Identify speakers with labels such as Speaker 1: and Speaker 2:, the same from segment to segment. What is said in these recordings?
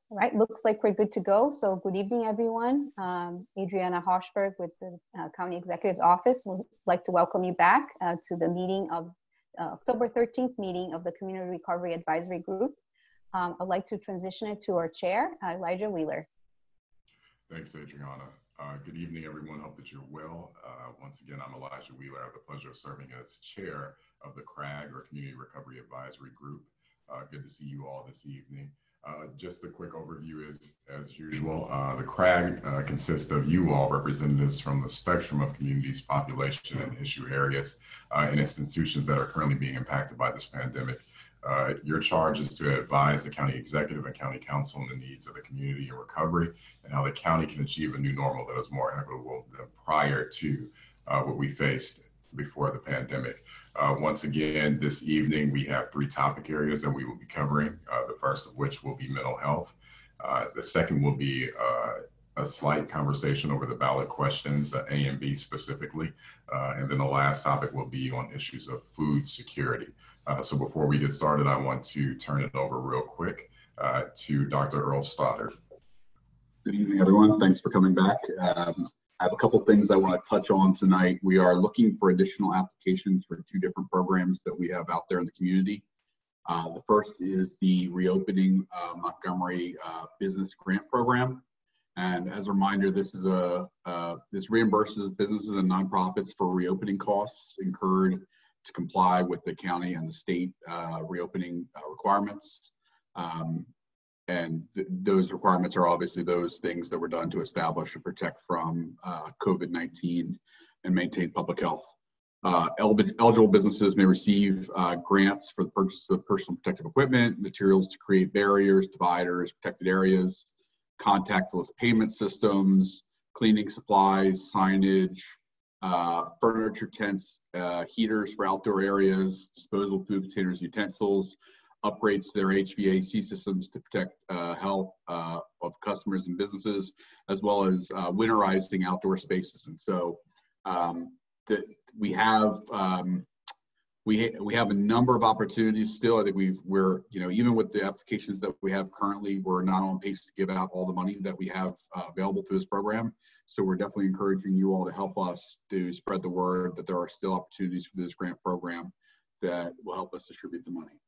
Speaker 1: All right, looks like we're good to go. So good evening, everyone. Adriana Hochberg with the County Executive's Office would like to welcome you back to the meeting of October 13th meeting of the Community Recovery Advisory Group. I'd like to transition it to our chair, Elijah Wheeler.
Speaker 2: Thanks, Adriana. Good evening, everyone. Hope that you're well. Once again, I'm Elijah Wheeler. I have the pleasure of serving as chair of the CRAG, or Community Recovery Advisory Group. Good to see you all this evening. Just a quick overview as usual. The CRAG consists of you all, representatives from the spectrum of communities, population, and issue areas and institutions that are currently being impacted by this pandemic. Your charge is to advise the county executive and county council on the needs of the community in recovery and how the county can achieve a new normal that is more equitable than prior to what we faced before the pandemic. Once again, this evening, we have 3 topic areas that we will be covering, the first of which will be mental health. The second will be a slight conversation over the ballot questions, A and B specifically. And then the last topic will be on issues of food security. So before we get started, I want to turn it over real quick to Dr. Earl Stoddard.
Speaker 3: Good evening, everyone. Thanks for coming back. I have a couple things I want to touch on tonight. We are looking for additional applications for 2 different programs that we have out there in the community. The first is the Reopening Montgomery Business Grant Program. And as a reminder, this is this reimburses businesses and nonprofits for reopening costs incurred to comply with the county and the state reopening requirements. Those requirements are obviously those things that were done to establish and protect from COVID-19 and maintain public health. Eligible businesses may receive grants for the purchase of personal protective equipment, materials to create barriers, dividers, protected areas, contactless payment systems, cleaning supplies, signage, furniture, tents, heaters for outdoor areas, disposable food containers, utensils, upgrades to their HVAC systems to protect health of customers and businesses, as well as winterizing outdoor spaces. And so we have a number of opportunities still. I think we're even with the applications that we have currently, we're not on pace to give out all the money that we have available through this program. So we're definitely encouraging you all to help us to spread the word that there are still opportunities for this grant program that will help us distribute the money.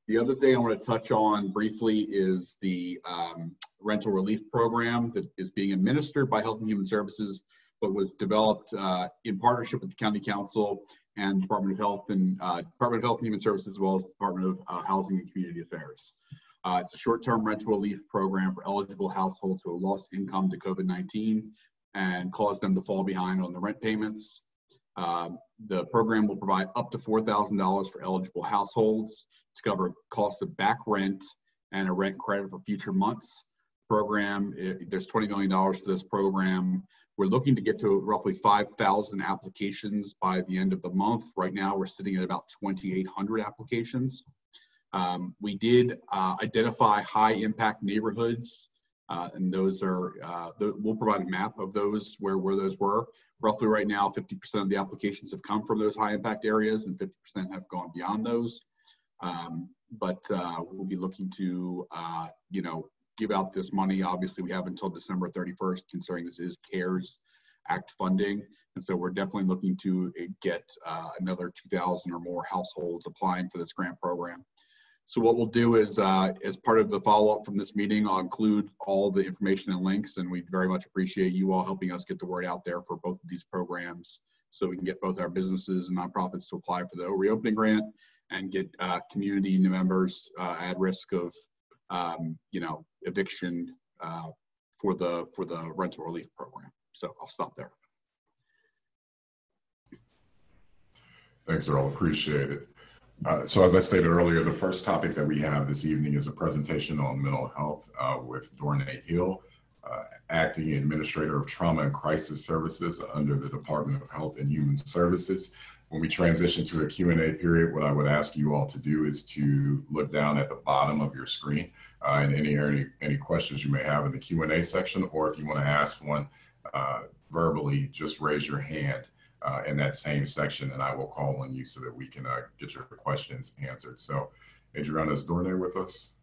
Speaker 3: The other thing I want to touch on briefly is the rental relief program that is being administered by Health and Human Services, but was developed in partnership with the County Council and Department of Health and Human Services, as well as the Department of Housing and Community Affairs. It's a short-term rental relief program for eligible households who have lost income to COVID-19 and caused them to fall behind on the rent payments. The program will provide up to $4,000 for eligible households to cover costs of back rent and a rent credit for future months. There's $20 million for this program. We're looking to get to roughly 5,000 applications by the end of the month. Right now, we're sitting at about 2,800 applications. We did identify high impact neighborhoods, and those are, we'll provide a map of those where those were. Roughly right now, 50% of the applications have come from those high impact areas and 50% have gone beyond those. But we'll be looking to, give out this money. Obviously, we have until December 31st, considering this is CARES Act funding. And so we're definitely looking to get another 2,000 or more households applying for this grant program. So what we'll do is, as part of the follow-up from this meeting, I'll include all the information and links, and we very much appreciate you all helping us get the word out there for both of these programs so we can get both our businesses and nonprofits to apply for the reopening grant and get community members at risk of eviction for the rental relief program. So I'll stop there.
Speaker 2: Thanks, Earl. Appreciate it. So as I stated earlier, the first topic that we have this evening is a presentation on mental health with Dornay Hill, Acting Administrator of Trauma and Crisis Services under the Department of Health and Human Services. When we transition to a Q&A period, what I would ask you all to do is to look down at the bottom of your screen and any questions you may have in the Q&A section, or if you want to ask one verbally, just raise your hand in that same section and I will call on you so that we can get your questions answered. So Adriana, is Dornay with us?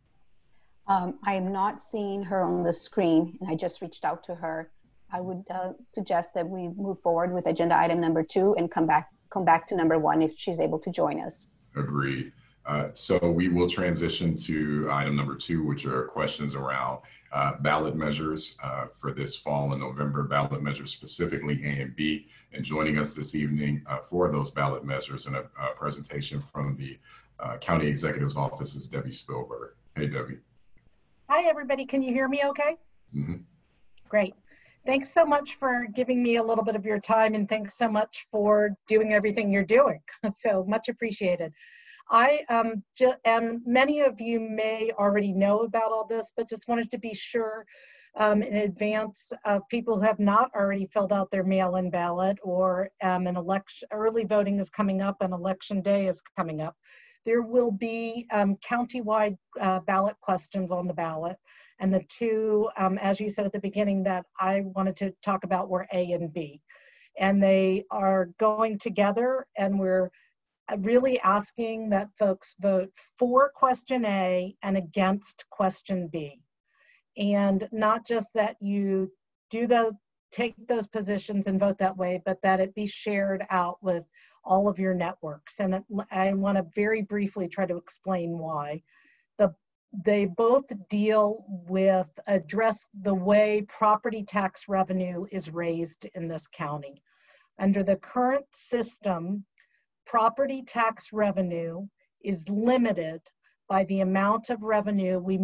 Speaker 1: I am not seeing her on the screen, and I just reached out to her. I would suggest that we move forward with agenda item number 2 and come back to number 1 if she's able to join us.
Speaker 2: Agreed. So we will transition to item number 2, which are questions around ballot measures for this fall and November, ballot measures specifically A and B. And joining us this evening for those ballot measures and a presentation from the County Executive's Office is Debbie Spielberg. Hey, Debbie.
Speaker 4: Hi, everybody. Can you hear me okay?
Speaker 2: Mm-hmm.
Speaker 4: Great. Thanks so much for giving me a little bit of your time, and thanks so much for doing everything you're doing. So much appreciated. And many of you may already know about all this, but just wanted to be sure in advance of people who have not already filled out their mail-in ballot, or an election, early voting is coming up and election day is coming up. There will be county-wide ballot questions on the ballot. And the two, as you said at the beginning, that I wanted to talk about were A and B. And they are going together, and we're really asking that folks vote for question A and against question B. And not just that you take those positions and vote that way, but that it be shared out with all of your networks. And I want to very briefly try to explain why. They both address the way property tax revenue is raised in this county. Under the current system, property tax revenue is limited by the amount of revenue we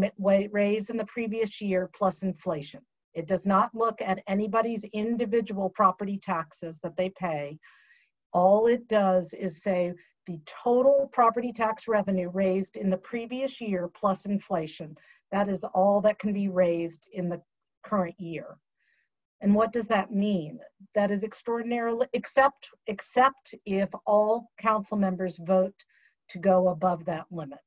Speaker 4: raise in the previous year plus inflation. It does not look at anybody's individual property taxes that they pay. All it does is say the total property tax revenue raised in the previous year plus inflation. That is all that can be raised in the current year. And what does that mean? That is extraordinarily, except if all council members vote to go above that limit.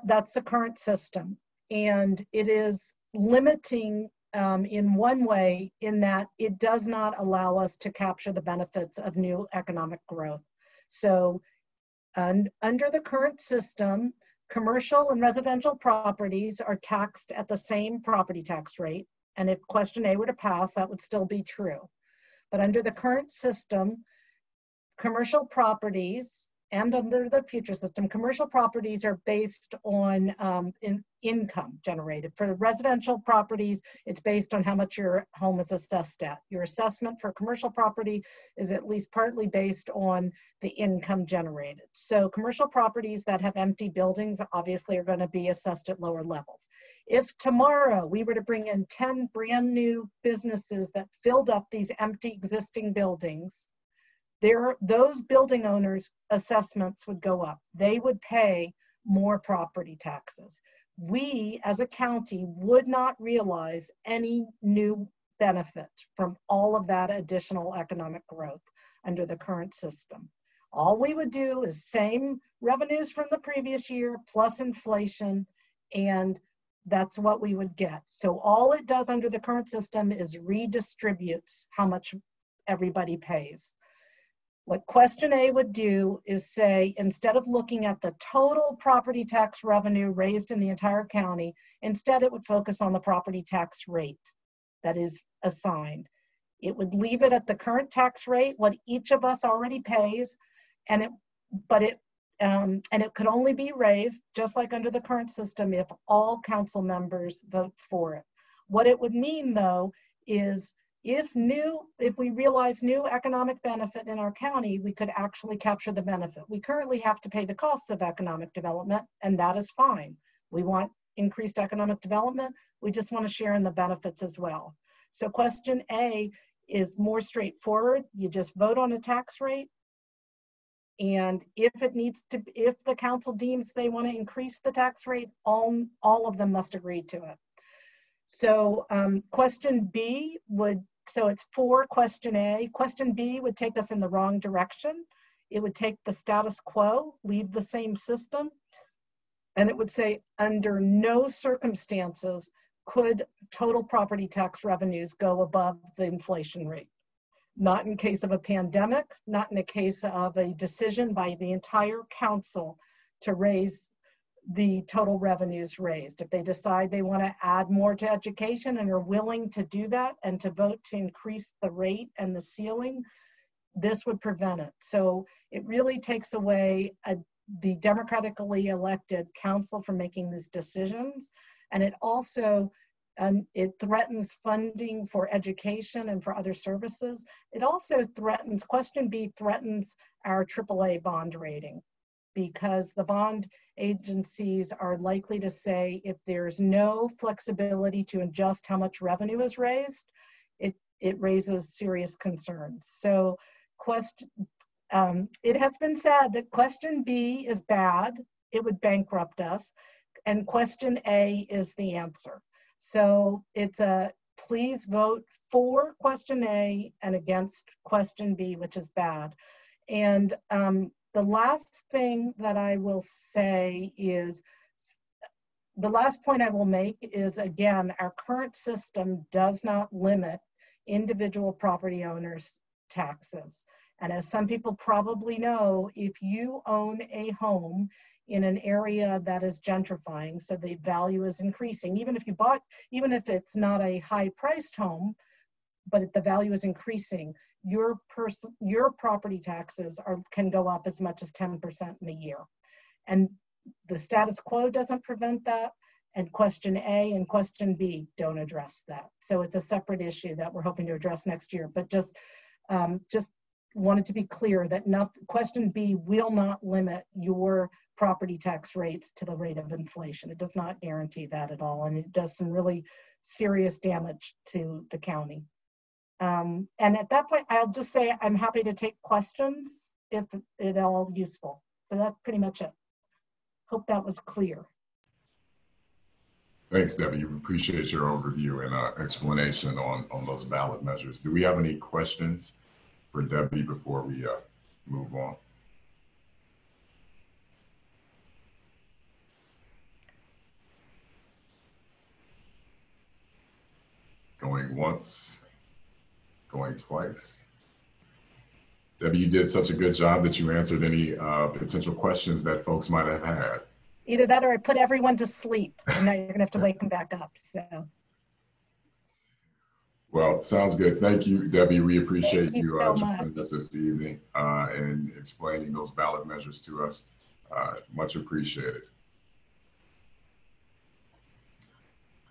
Speaker 4: That's the current system. And it is limiting in one way, in that it does not allow us to capture the benefits of new economic growth. So under the current system, commercial and residential properties are taxed at the same property tax rate. And if question A were to pass, that would still be true. But under the current system, commercial properties, and under the future system, commercial properties are based on income generated. For the residential properties, it's based on how much your home is assessed at. Your assessment for commercial property is at least partly based on the income generated. So commercial properties that have empty buildings obviously are going to be assessed at lower levels. If tomorrow we were to bring in 10 brand new businesses that filled up these empty existing buildings, those building owners' assessments would go up. They would pay more property taxes. We, as a county, would not realize any new benefit from all of that additional economic growth under the current system. All we would do is same revenues from the previous year plus inflation, and that's what we would get. So all it does under the current system is redistributes how much everybody pays. What question A would do is say, instead of looking at the total property tax revenue raised in the entire county, instead it would focus on the property tax rate that is assigned. It would leave it at the current tax rate, what each of us already pays, and it could only be raised, just like under the current system, if all council members vote for it. What it would mean, though, is if we realize new economic benefit in our county, we could actually capture the benefit. We currently have to pay the costs of economic development, and that is fine. We want increased economic development. We just want to share in the benefits as well. So question A is more straightforward. You just vote on a tax rate. And if the council deems they want to increase the tax rate, all of them must agree to it. So question B so it's for question A. Question B would take us in the wrong direction. It would take the status quo, leave the same system, and it would say, under no circumstances could total property tax revenues go above the inflation rate. Not in case of a pandemic, not in the case of a decision by the entire council to raise the total revenues raised. If they decide they want to add more to education and are willing to do that and to vote to increase the rate and the ceiling, this would prevent it. So it really takes away the democratically elected council from making these decisions. And it also, it threatens funding for education and for other services. It also threatens, question B threatens our AAA bond rating, because the bond agencies are likely to say if there's no flexibility to adjust how much revenue is raised, it raises serious concerns. So it has been said that question B is bad, it would bankrupt us, and question A is the answer. So it's please vote for question A and against question B, which is bad. And the last thing that I will say is, the last point I will make is, again, our current system does not limit individual property owners' taxes. And as some people probably know, if you own a home in an area that is gentrifying, so the value is increasing, even if it's not a high-priced home, but the value is increasing, your property taxes can go up as much as 10% in a year. And the status quo doesn't prevent that, and question A and question B don't address that. So it's a separate issue that we're hoping to address next year. But just wanted to be clear that question B will not limit your property tax rates to the rate of inflation. It does not guarantee that at all, and it does some really serious damage to the county. And at that point, I'll just say I'm happy to take questions if it's all useful. So that's pretty much it. Hope that was clear.
Speaker 2: Thanks, Debbie. We appreciate your overview and explanation on those ballot measures. Do we have any questions for Debbie before we move on? Going once, going twice. Debbie, you did such a good job that you answered any potential questions that folks might have had.
Speaker 4: Either that or I put everyone to sleep, and now you're gonna have to wake them back up, so.
Speaker 2: Well, sounds good. Thank you, Debbie. We appreciate you
Speaker 4: so
Speaker 2: joining us this evening and explaining those ballot measures to us. Much appreciated.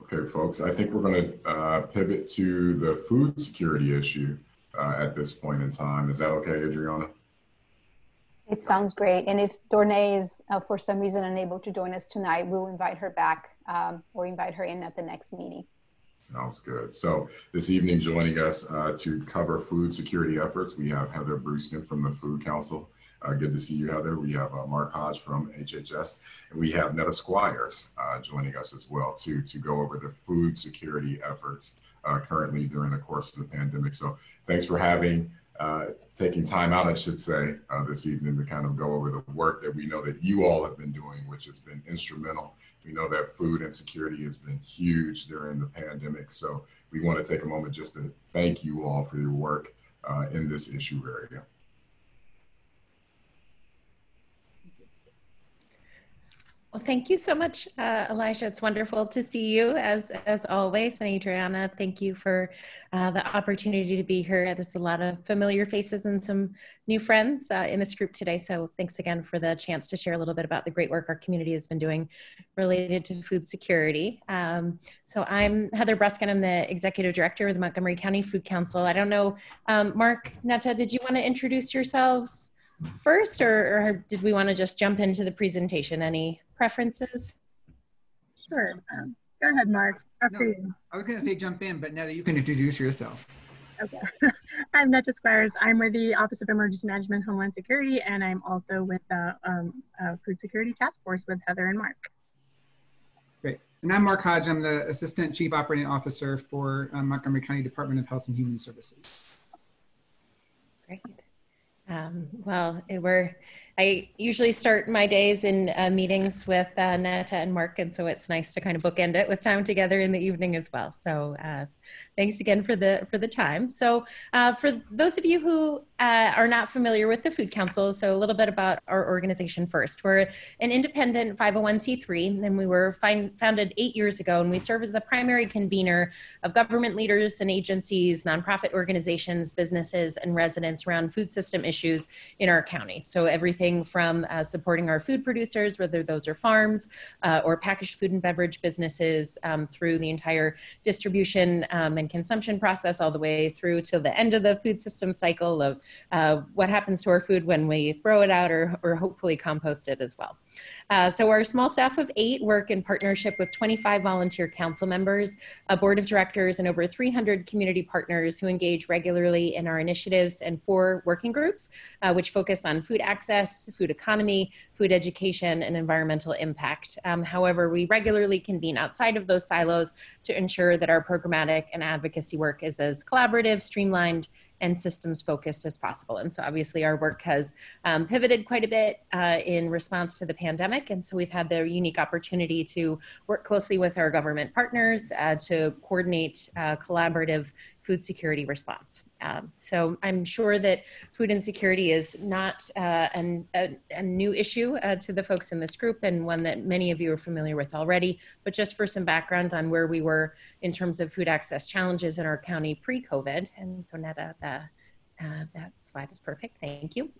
Speaker 2: Okay, folks, I think we're going to pivot to the food security issue at this point in time. Is that okay, Adriana?
Speaker 1: It sounds great. And if Dornay is for some reason unable to join us tonight, we'll invite her back or invite her in at the next meeting.
Speaker 2: Sounds good. So this evening, joining us to cover food security efforts, we have Heather Bruskin from the Food Council. Good to see you, Heather. We have Mark Hodge from HHS, and we have Netta Squires joining us as well to go over the food security efforts currently during the course of the pandemic. So thanks for taking time out, I should say, this evening to kind of go over the work that we know that you all have been doing, which has been instrumental. We know that food insecurity has been huge during the pandemic. So we want to take a moment just to thank you all for your work in this issue area.
Speaker 5: Well, thank you so much, Elijah. It's wonderful to see you as always. And Adriana, thank you for the opportunity to be here. There's a lot of familiar faces and some new friends in this group today. So thanks again for the chance to share a little bit about the great work our community has been doing related to food security. So I'm Heather Bruskin. I'm the Executive Director of the Montgomery County Food Council. I don't know, Mark, Netta, did you want to introduce yourselves first, or did we want to just jump into the presentation? Any preferences?
Speaker 6: Sure. Go ahead, Mark. After you.
Speaker 7: I was going to say jump in, but Netta, you can introduce yourself.
Speaker 6: Okay. I'm Netta Squires. I'm with the Office of Emergency Management, Homeland Security, and I'm also with the Food Security Task Force with Heather and Mark.
Speaker 7: Great. And I'm Mark Hodge. I'm the Assistant Chief Operating Officer for Montgomery County Department of Health and Human Services.
Speaker 5: Great. Well, we're I usually start my days in meetings with Netta and Mark, and so it's nice to kind of bookend it with time together in the evening as well. So thanks again for the time. So for those of you who are not familiar with the Food Council, so a little bit about our organization first. We're an independent 501c3, and we were founded 8 years ago, and we serve as the primary convener of government leaders and agencies, nonprofit organizations, businesses, and residents around food system issues in our county. So everything from supporting our food producers, whether those are farms or packaged food and beverage businesses, through the entire distribution and consumption process, all the way through to the end of the food system cycle of what happens to our food when we throw it out or hopefully compost it as well. So our small staff of 8 work in partnership with 25 volunteer council members, a board of directors, and over 300 community partners who engage regularly in our initiatives and 4 working groups, which focus on food access, food economy, food education, and environmental impact. However, we regularly convene outside of those silos to ensure that our programmatic and advocacy work is as collaborative, streamlined, and systems focused as possible. And so obviously our work has pivoted quite a bit in response to the pandemic. And so we've had the unique opportunity to work closely with our government partners to coordinate collaborative food security response. So I'm sure that food insecurity is not a new issue to the folks in this group, and one that many of you are familiar with already. But just for some background on where we were in terms of food access challenges in our county pre-COVID, and so Netta, that slide is perfect, thank you.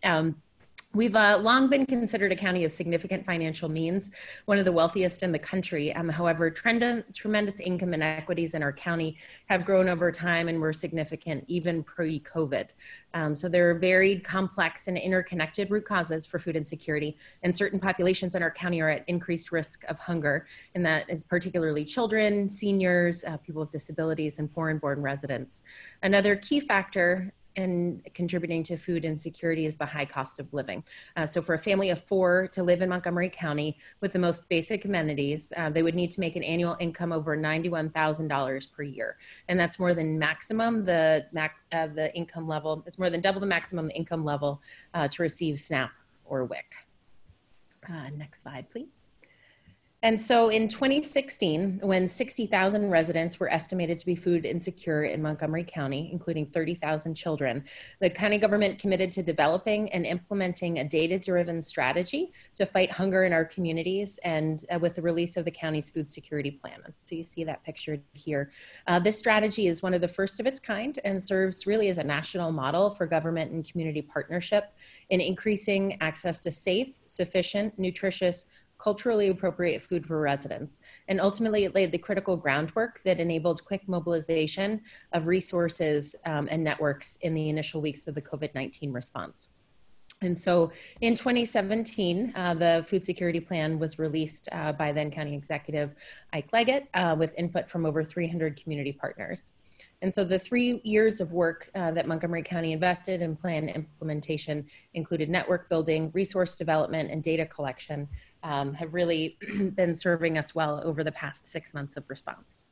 Speaker 5: We've long been considered a county of significant financial means, one of the wealthiest in the country. However, tremendous income inequities in our county have grown over time and were significant even pre-COVID. So there are varied, complex, and interconnected root causes for food insecurity, and certain populations in our county are at increased risk of hunger, and that is particularly children, seniors, people with disabilities, and foreign-born residents. Another key factor and contributing to food insecurity is the high cost of living. So for a family of 4 to live in Montgomery County with the most basic amenities, they would need to make an annual income over $91,000 per year. And that's more than maximum, the income level, it's more than double the maximum income level to receive SNAP or WIC. Next slide, please. And so in 2016, when 60,000 residents were estimated to be food insecure in Montgomery County, including 30,000 children, the county government committed to developing and implementing a data-driven strategy to fight hunger in our communities, and with the release of the county's food security plan. So you see that pictured here. This strategy is one of the first of its kind and serves really as a national model for government and community partnership in increasing access to safe, sufficient, nutritious, culturally appropriate food for residents. And ultimately, it laid the critical groundwork that enabled quick mobilization of resources and networks in the initial weeks of the COVID-19 response. And so in 2017, the food security plan was released by then County Executive Ike Leggett with input from over 300 community partners. And so the 3 years of work that Montgomery County invested in plan implementation included network building, resource development, and data collection, have really been serving us well over the past 6 months of response.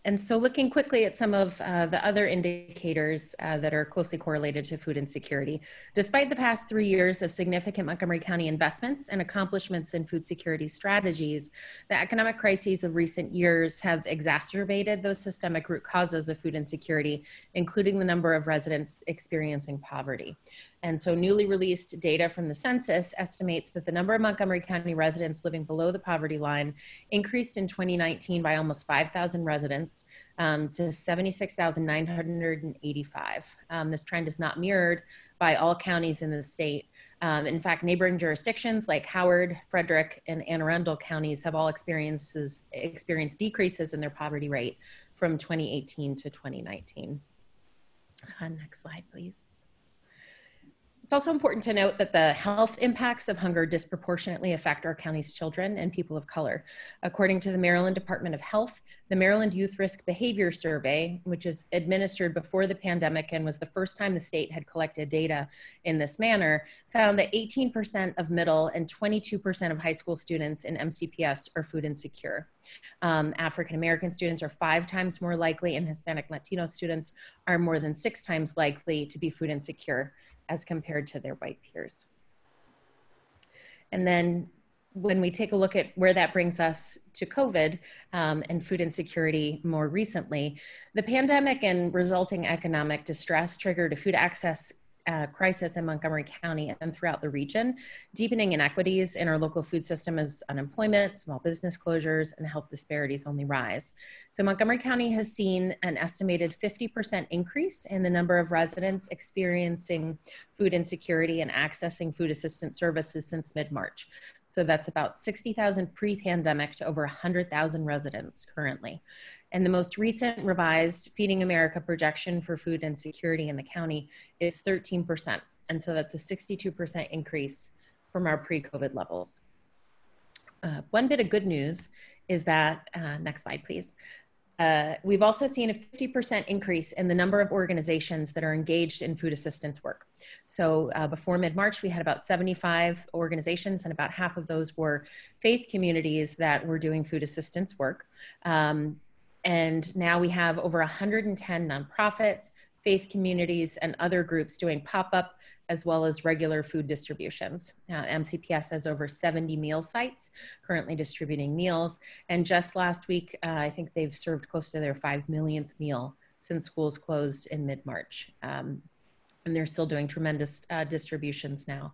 Speaker 5: And so looking quickly at some of the other indicators that are closely correlated to food insecurity, despite the past 3 years of significant Montgomery County investments and accomplishments in food security strategies, the economic crises of recent years have exacerbated those systemic root causes of food insecurity, including the number of residents experiencing poverty. And so newly released data from the census estimates that the number of Montgomery County residents living below the poverty line increased in 2019 by almost 5,000 residents to 76,985. This trend is not mirrored by all counties in the state. In fact, neighboring jurisdictions like Howard, Frederick, and Anne Arundel counties have all experienced decreases in their poverty rate from 2018 to 2019. Next slide, please. It's also important to note that the health impacts of hunger disproportionately affect our county's children and people of color. According to the Maryland Department of Health, the Maryland Youth Risk Behavior Survey, which is administered before the pandemic and was the first time the state had collected data in this manner, found that 18% of middle and 22% of high school students in MCPS are food insecure. African American students are 5 times more likely, and Hispanic Latino students are more than 6 times likely to be food insecure. as compared to their white peers. And then when we take a look at where that brings us to COVID and food insecurity more recently, the pandemic and resulting economic distress triggered a food access crisis in Montgomery County and throughout the region, deepening inequities in our local food system as unemployment, small business closures, and health disparities only rise. So Montgomery County has seen an estimated 50% increase in the number of residents experiencing food insecurity and accessing food assistance services since mid-March. So that's about 60,000 pre-pandemic to over 100,000 residents currently. And the most recent revised Feeding America projection for food insecurity in the county is 13%. And so that's a 62% increase from our pre-COVID levels. One bit of good news is that, next slide, please. We've also seen a 50% increase in the number of organizations that are engaged in food assistance work. So before mid-March, we had about 75 organizations, and about half of those were faith communities that were doing food assistance work. And now we have over 110 nonprofits, faith communities, and other groups doing pop-up as well as regular food distributions. MCPS has over 70 meal sites currently distributing meals. And just last week, I think they've served close to their 5 millionth meal since schools closed in mid-March. And they're still doing tremendous distributions now.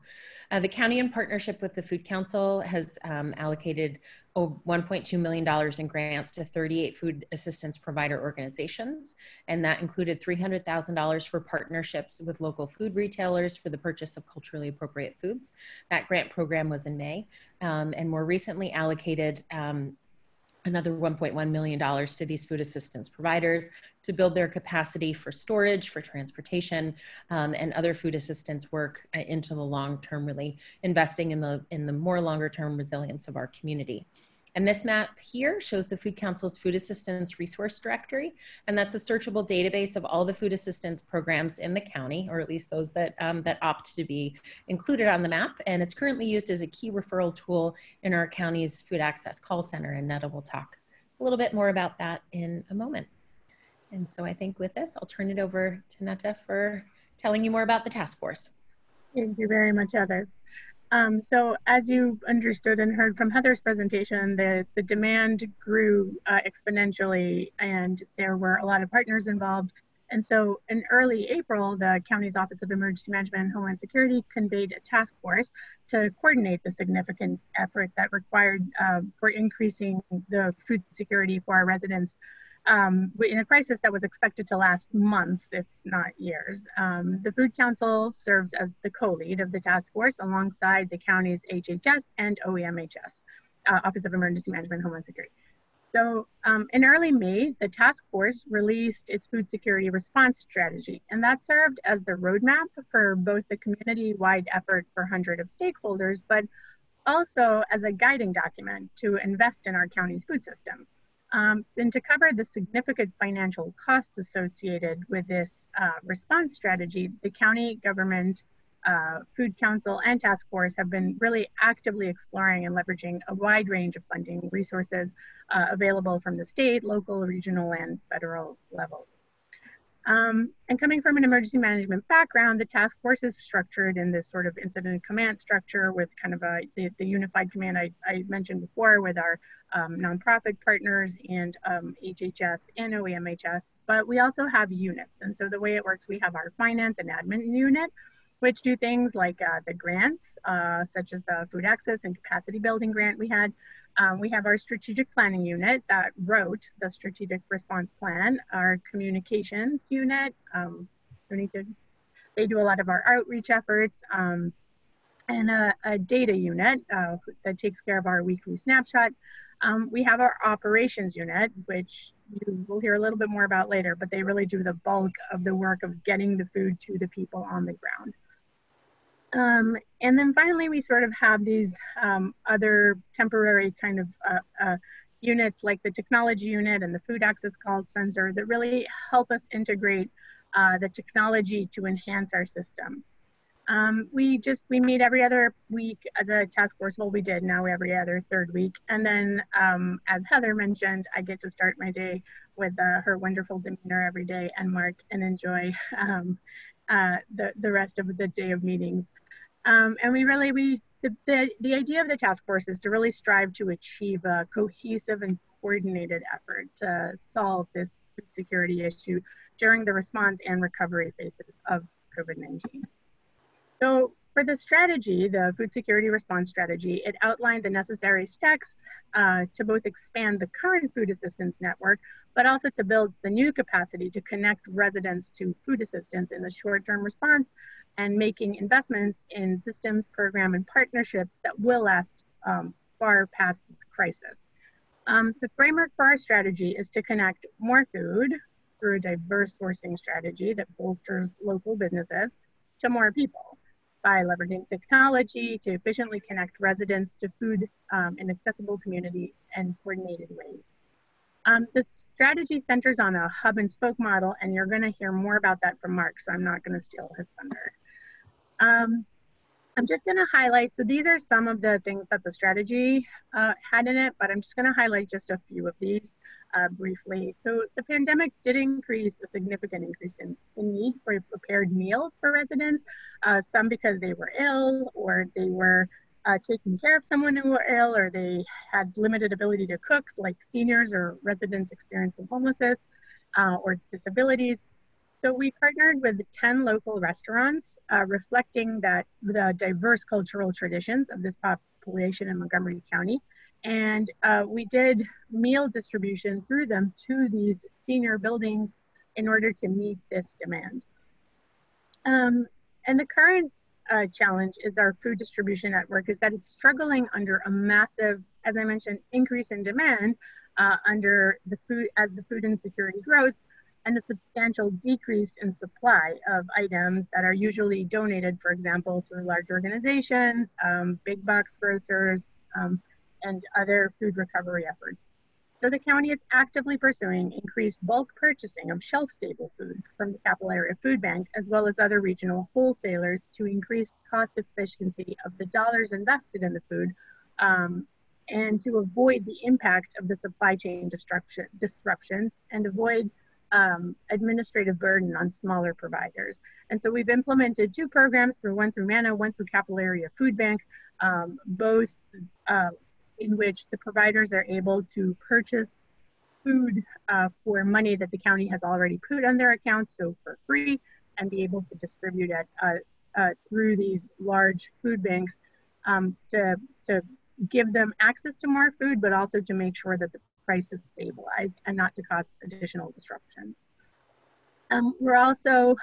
Speaker 5: The county, in partnership with the Food Council, has allocated $1.2 million in grants to 38 food assistance provider organizations. And that included $300,000 for partnerships with local food retailers for the purchase of culturally appropriate foods. That grant program was in May. And more recently allocated another $1.1 million to these food assistance providers to build their capacity for storage, for transportation, and other food assistance work into the long term, really investing in the more longer term resilience of our community. And this map here shows the Food Council's Food Assistance Resource Directory, and that's a searchable database of all the food assistance programs in the county, or at least those that, that opt to be included on the map. And it's currently used as a key referral tool in our county's food access call center, and Netta will talk a little bit more about that in a moment. And so I think with this, I'll turn it over to Netta for telling you more about the task force.
Speaker 6: Thank you very much, Heather. So as you understood and heard from Heather's presentation, the demand grew exponentially, and there were a lot of partners involved. And so in early April, the county's Office of Emergency Management and Homeland Security convened a task force to coordinate the significant effort that required for increasing the food security for our residents in a crisis that was expected to last months, if not years. The Food Council serves as the co-lead of the task force alongside the county's HHS and OEMHS, Office of Emergency Management and Homeland Security. So in early May, the task force released its food security response strategy, and that served as the roadmap for both the community-wide effort for hundreds of stakeholders, but also as a guiding document to invest in our county's food system. And to cover the significant financial costs associated with this response strategy, the county government, Food Council, and task force have been really actively exploring and leveraging a wide range of funding resources available from the state, local, regional, and federal levels. And coming from an emergency management background, the task force is structured in this sort of incident command structure with kind of the unified command I mentioned before with our nonprofit partners and HHS and OEMHS, but we also have units. And so the way it works, we have our finance and admin unit, which do things like the grants, such as the food access and capacity building grant we had. We have our strategic planning unit that wrote the strategic response plan, our communications unit, they do a lot of our outreach efforts, and a data unit that takes care of our weekly snapshot. We have our operations unit, which you will hear a little bit more about later, but they really do the bulk of the work of getting the food to the people on the ground. And then finally, we sort of have these other temporary kind of units like the technology unit and the food access call center that really help us integrate the technology to enhance our system. We meet every other week as a task force. Well, we did now every other third week. And then as Heather mentioned, I get to start my day with her wonderful demeanor every day and Mark and enjoy the rest of the day of meetings. And the idea of the task force is to really strive to achieve a cohesive and coordinated effort to solve this food security issue during the response and recovery phases of COVID-19. So for the strategy, the food security response strategy, it outlined the necessary steps to both expand the current food assistance network, but also to build the new capacity to connect residents to food assistance in the short-term response and making investments in systems, program, and partnerships that will last far past this crisis. The framework for our strategy is to connect more food through a diverse sourcing strategy that bolsters local businesses to more people by leveraging technology to efficiently connect residents to food in accessible community and coordinated ways. The strategy centers on a hub and spoke model, and you're going to hear more about that from Mark, so I'm not going to steal his thunder. I'm just going to highlight, so these are some of the things that the strategy had in it, but I'm just going to highlight just a few of these briefly. So the pandemic did increase a significant increase in need for prepared meals for residents, some because they were ill or they were taking care of someone who were ill or they had limited ability to cook, like seniors or residents experiencing homelessness or disabilities. So we partnered with 10 local restaurants, reflecting that the diverse cultural traditions of this population in Montgomery County. And we did meal distribution through them to these senior buildings in order to meet this demand. And the current challenge is our food distribution network is that it's struggling under a massive, as I mentioned, increase in demand as the food insecurity grows, and a substantial decrease in supply of items that are usually donated, for example, through large organizations, big box grocers, and other food recovery efforts. So the county is actively pursuing increased bulk purchasing of shelf-stable food from the Capital Area Food Bank, as well as other regional wholesalers to increase cost efficiency of the dollars invested in the food, and to avoid the impact of the supply chain disruptions and avoid administrative burden on smaller providers. And so we've implemented 2 programs, one through MANA, one through Capital Area Food Bank, both in which the providers are able to purchase food for money that the county has already put on their accounts, so for free, and be able to distribute it through these large food banks to give them access to more food, but also to make sure that the price is stabilized and not to cause additional disruptions. We're also,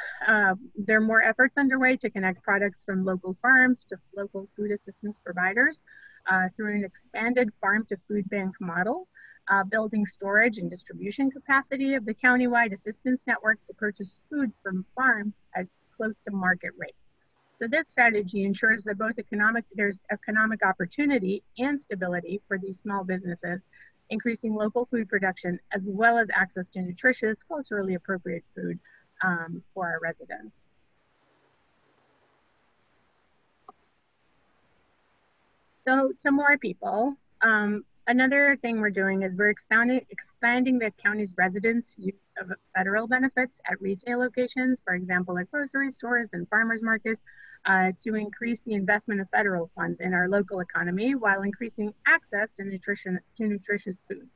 Speaker 6: there are more efforts underway to connect products from local farms to local food assistance providers through an expanded farm to food bank model, building storage and distribution capacity of the countywide assistance network to purchase food from farms at close to market rate. So this strategy ensures that there's economic opportunity and stability for these small businesses, increasing local food production, as well as access to nutritious, culturally appropriate food for our residents. So to more people, another thing we're doing is we're expanding the county's residents' use of federal benefits at retail locations, for example, at grocery stores and farmers markets, to increase the investment of federal funds in our local economy while increasing access to nutritious food.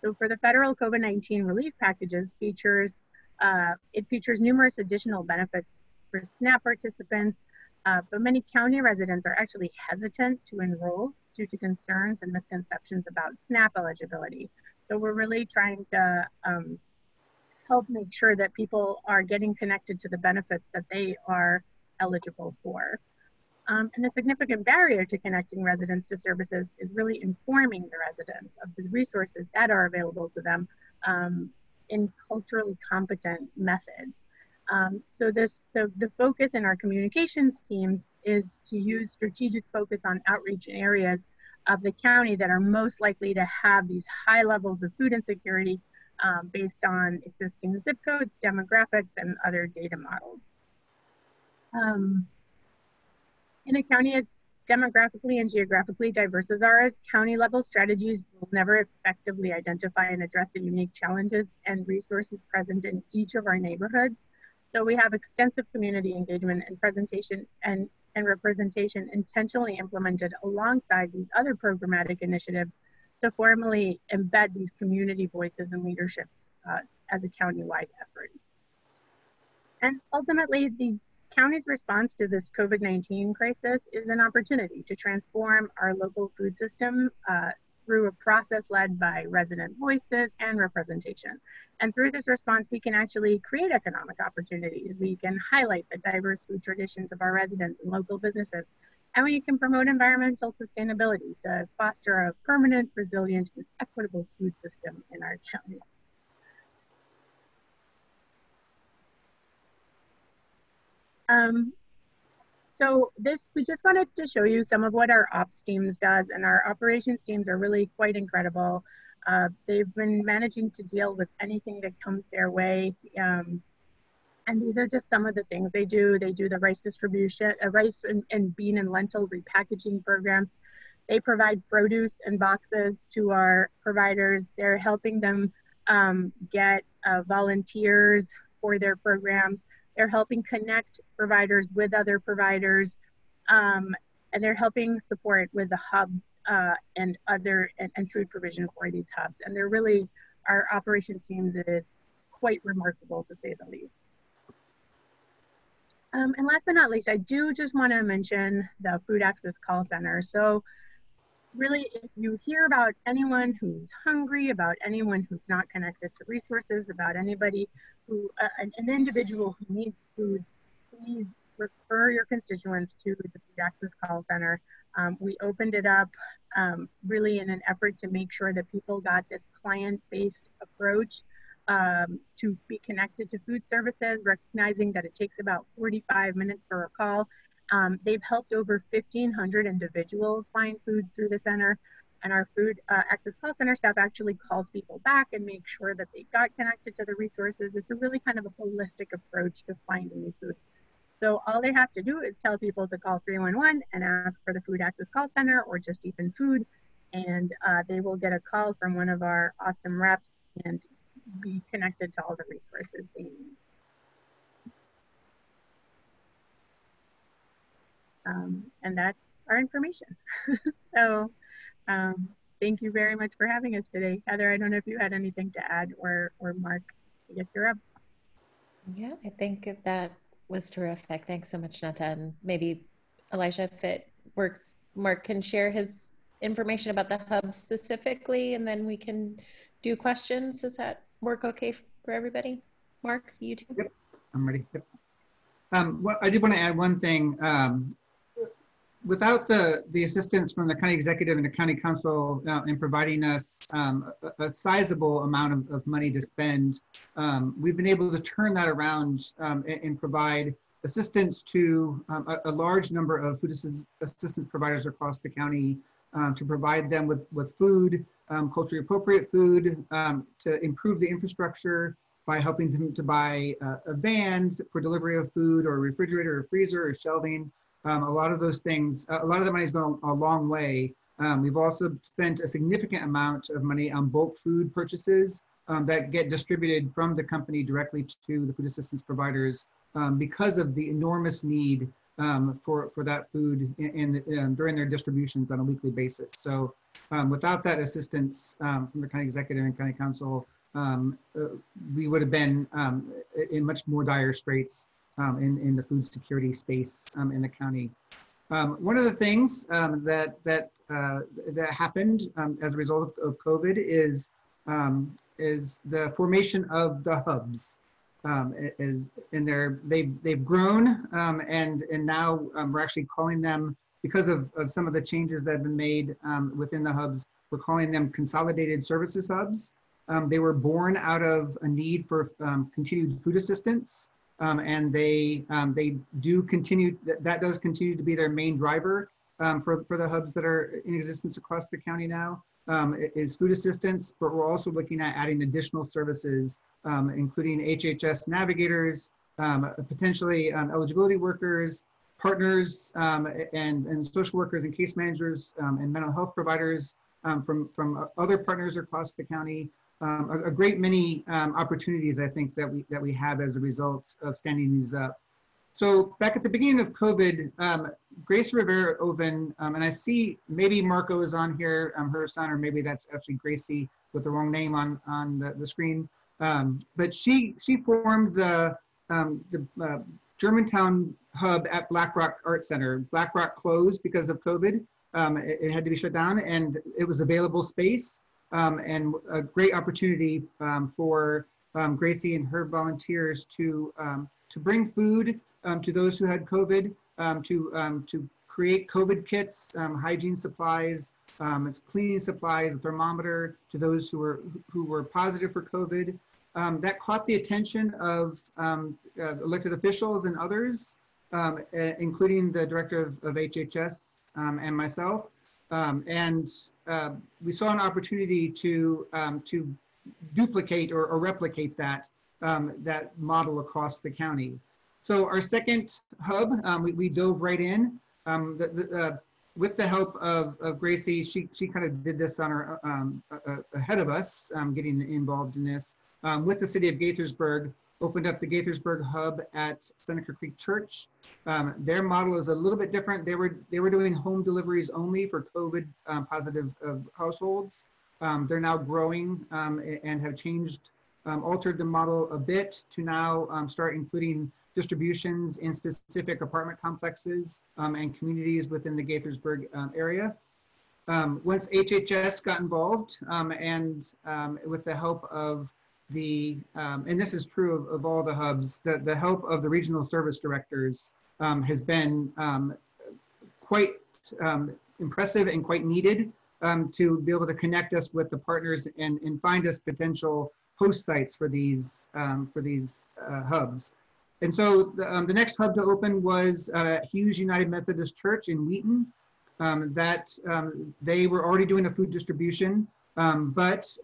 Speaker 6: So for the federal COVID-19 relief packages, it features numerous additional benefits for SNAP participants, but many county residents are actually hesitant to enroll due to concerns and misconceptions about SNAP eligibility. So we're really trying to help make sure that people are getting connected to the benefits that they are eligible for. And a significant barrier to connecting residents to services is really informing the residents of the resources that are available to them in culturally competent methods. So the focus in our communications teams is to use strategic focus on outreach in areas of the county that are most likely to have these high levels of food insecurity based on existing zip codes, demographics, and other data models. In a county as demographically and geographically diverse as ours, county level strategies will never effectively identify and address the unique challenges and resources present in each of our neighborhoods. So we have extensive community engagement and presentation and representation intentionally implemented alongside these other programmatic initiatives to formally embed these community voices and leaderships as a county-wide effort. And ultimately, the county's response to this COVID-19 crisis is an opportunity to transform our local food system through a process led by resident voices and representation. And through this response, we can actually create economic opportunities. We can highlight the diverse food traditions of our residents and local businesses. And we can promote environmental sustainability to foster a permanent, resilient, and equitable food system in our county. So we just wanted to show you some of what our ops teams does, and our operations teams are really quite incredible. They've been managing to deal with anything that comes their way. And these are just some of the things they do. They do the rice distribution, rice and bean and lentil repackaging programs. They provide produce and boxes to our providers. They're helping them get volunteers for their programs. They're helping connect providers with other providers, and they're helping support with the hubs and food provision for these hubs. And they're really, our operations teams is quite remarkable, to say the least. And last but not least, I do just want to mention the Food Access Call Center. So really, if you hear about anyone who's hungry, about anyone who's not connected to resources, about anybody who, an individual who needs food, please refer your constituents to the Food Access Call Center. We opened it up really in an effort to make sure that people got this client-based approach to be connected to food services, recognizing that it takes about 45 minutes for a call. They've helped over 1,500 individuals find food through the center, and our Food Access Call Center staff actually calls people back and makes sure that they got connected to the resources. It's a really kind of a holistic approach to finding food. So all they have to do is tell people to call 311 and ask for the Food Access Call Center or just even food, and they will get a call from one of our awesome reps and be connected to all the resources they need. And that's our information. So thank you very much for having us today. Heather, I don't know if you had anything to add, or Mark, I guess you're up.
Speaker 5: Yeah, I think that was terrific. Thanks so much, Netta. And maybe Elijah, if it works, Mark can share his information about the hub specifically, and then we can do questions. Does that work okay for everybody? Mark, you too?
Speaker 7: Yep, I'm ready. Yep. I did want to add one thing. Without the assistance from the county executive and the county council in providing us a sizable amount of money to spend, we've been able to turn that around and provide assistance to a large number of food assistance providers across the county to provide them with food, culturally appropriate food, to improve the infrastructure by helping them to buy a van for delivery of food, or a refrigerator or freezer or shelving. A lot of those things, a lot of the money has gone a long way. We've also spent a significant amount of money on bulk food purchases that get distributed from the company directly to the food assistance providers because of the enormous need for that food during their distributions on a weekly basis. So without that assistance from the county executive and county council, we would have been in much more dire straits in the food security space in the county. One of the things that happened as a result of COVID is the formation of the hubs. They've grown and now we're actually calling them, because of some of the changes that have been made within the hubs, we're calling them consolidated services hubs. They were born out of a need for continued food assistance. And they do continue, that does continue to be their main driver for the hubs that are in existence across the county now, is food assistance, but we're also looking at adding additional services, including HHS navigators, potentially eligibility workers, partners, and social workers and case managers and mental health providers from other partners across the county. a great many opportunities, I think, that we have as a result of standing these up. So back at the beginning of COVID, Grace Rivera Oven, and I see maybe Marco is on here, her son, or maybe that's actually Gracie with the wrong name on the screen. But she formed the Germantown hub at Black Rock Art Center. Black Rock closed because of COVID. It had to be shut down, and it was available space and a great opportunity for Gracie and her volunteers to bring food to those who had COVID, to create COVID kits, hygiene supplies, cleaning supplies, a thermometer to those who were positive for COVID. That caught the attention of elected officials and others, including the director of HHS and myself. And we saw an opportunity to duplicate or replicate that model across the county. So our second hub, we dove right in. With the help of Gracie, she kind of did this on her ahead of us, getting involved in this. With the city of Gaithersburg, opened up the Gaithersburg hub at Seneca Creek Church. Their model is a little bit different. They were doing home deliveries only for COVID positive households. They're now growing and have changed, altered the model a bit to now start including distributions in specific apartment complexes and communities within the Gaithersburg area. Once HHS got involved and with the help of and this is true of all the hubs, the help of the regional service directors has been quite impressive and quite needed to be able to connect us with the partners and find us potential host sites for these hubs. And so the next hub to open was Hughes United Methodist Church in Wheaton. They were already doing a food distribution, but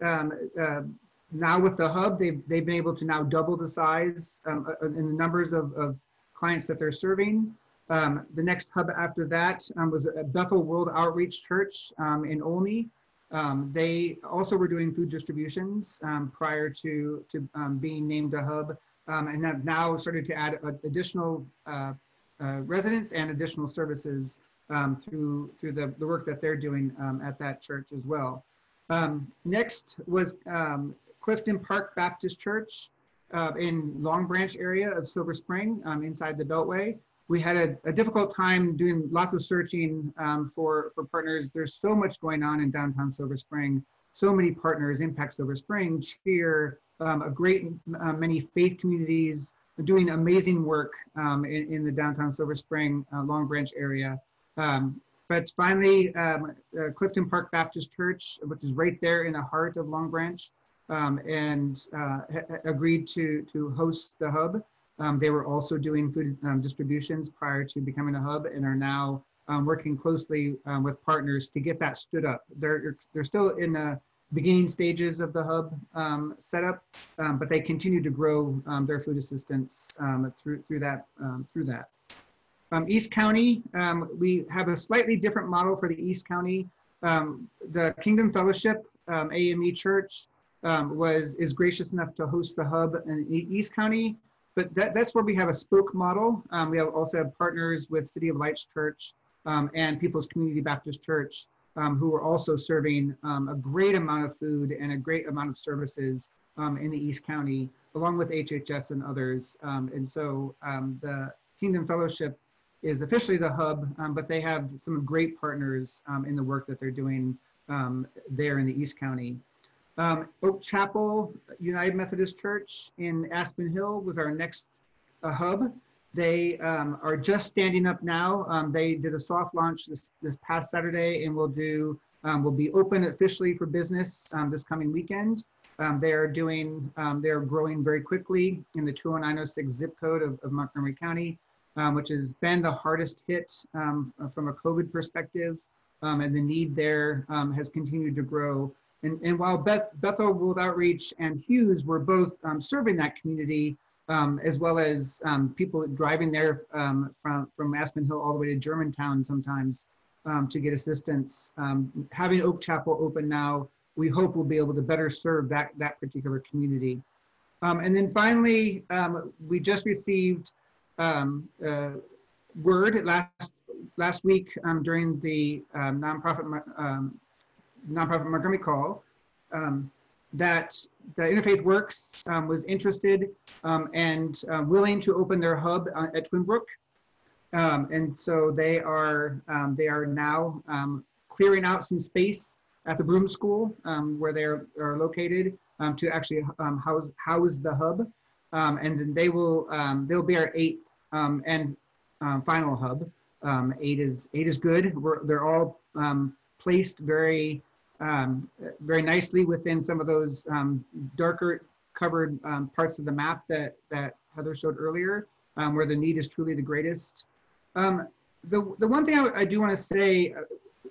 Speaker 7: now with the hub, they've been able to now double the size in the numbers of clients that they're serving. The next hub after that was Bethel World Outreach Church in Olney. They also were doing food distributions prior to being named a hub. And have now started to add additional residents and additional services through the work that they're doing at that church as well. Next was Clifton Park Baptist Church in Long Branch area of Silver Spring inside the Beltway. We had a difficult time doing lots of searching for partners. There's so much going on in downtown Silver Spring. So many partners, Impact Silver Spring, Cheer, a great many faith communities doing amazing work in the downtown Silver Spring, Long Branch area. But finally, Clifton Park Baptist Church, which is right there in the heart of Long Branch, and agreed to host the hub. They were also doing food distributions prior to becoming a hub and are now working closely with partners to get that stood up. They're still in the beginning stages of the hub setup, but they continue to grow their food assistance through that. East County, we have a slightly different model for the East County. The Kingdom Fellowship AME Church is gracious enough to host the hub in East County, but that's where we have a spoke model. We also have partners with City of Lights Church and People's Community Baptist Church, who are also serving a great amount of food and a great amount of services in the East County, along with HHS and others. And so the Kingdom Fellowship is officially the hub, but they have some great partners in the work that they're doing there in the East County. Oak Chapel United Methodist Church in Aspen Hill was our next hub. They are just standing up now. They did a soft launch this past Saturday and will be open officially for business this coming weekend. They're growing very quickly in the 20906 zip code of Montgomery County, which has been the hardest hit from a COVID perspective. And the need there has continued to grow. And while Bethel World Outreach and Hughes were both serving that community, as well as people driving there from Aspen Hill all the way to Germantown sometimes to get assistance. Having Oak Chapel open now we hope we'll be able to better serve that particular community. And then finally, we just received word last week during the nonprofit Montgomery call that the Interfaith Works was interested and willing to open their hub at Twin Brook. And so they are now clearing out some space at the Broom School where they are located to actually house the hub. And then they'll be our 8th and final hub. 8 is good. They're all placed very nicely within some of those darker covered parts of the map that Heather showed earlier, where the need is truly the greatest. The one thing I do want to say,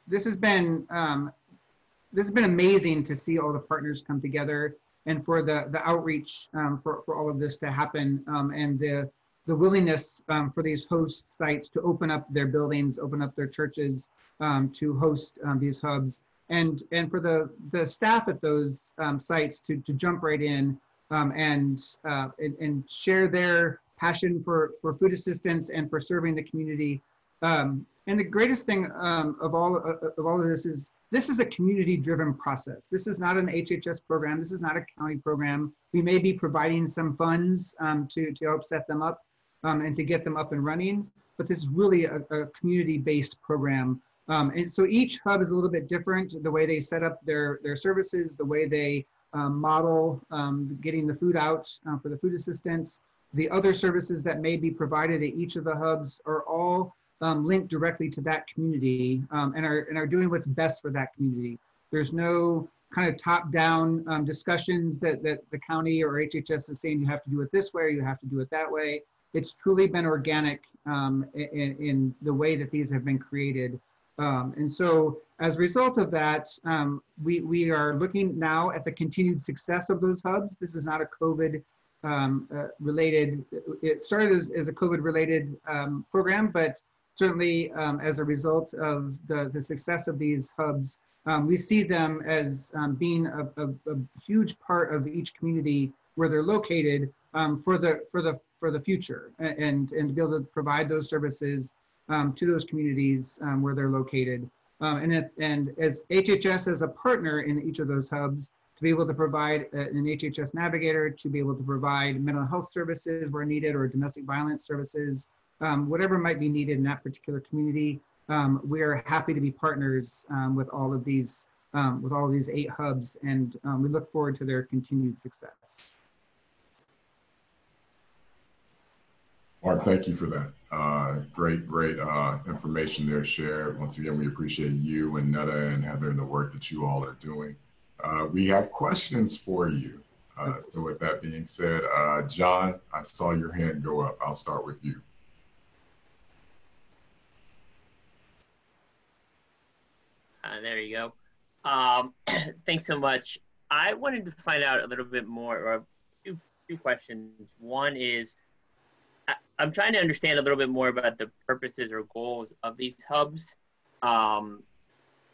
Speaker 7: this has been amazing to see all the partners come together and for the outreach for all of this to happen, and the willingness for these host sites to open up their buildings, open up their churches to host these hubs, and for the staff at those sites to jump right in and share their passion for food assistance and for serving the community. And the greatest thing of all of this is a community-driven process. This is not an HHS program. This is not a county program. We may be providing some funds to help set them up and to get them up and running, but this is really a community-based program. And so each hub is a little bit different, the way they set up their services, the way they model getting the food out for the food assistance. The other services that may be provided at each of the hubs are all linked directly to that community and are doing what's best for that community. There's no kind of top-down discussions that the county or HHS is saying you have to do it this way or you have to do it that way. It's truly been organic in the way that these have been created. And so as a result of that, we are looking now at the continued success of those hubs. This is not a COVID related, it started as a COVID related program, but certainly as a result of the success of these hubs, we see them as being a huge part of each community where they're located for the future, and to be able to provide those services to those communities where they're located. And as HHS as a partner in each of those hubs, to be able to provide an HHS navigator, to be able to provide mental health services where needed, or domestic violence services, whatever might be needed in that particular community. We are happy to be partners with all of these 8 hubs, and we look forward to their continued success.
Speaker 2: Mark, thank you for that. Great information there shared. Once again, we appreciate you and Netta and Heather and the work that you all are doing. We have questions for you. So with that being said, John, I saw your hand go up. I'll start with you.
Speaker 8: There you go. Thanks so much. I wanted to find out a little bit more, or a few questions. One is, I'm trying to understand a little bit more about the purposes or goals of these hubs.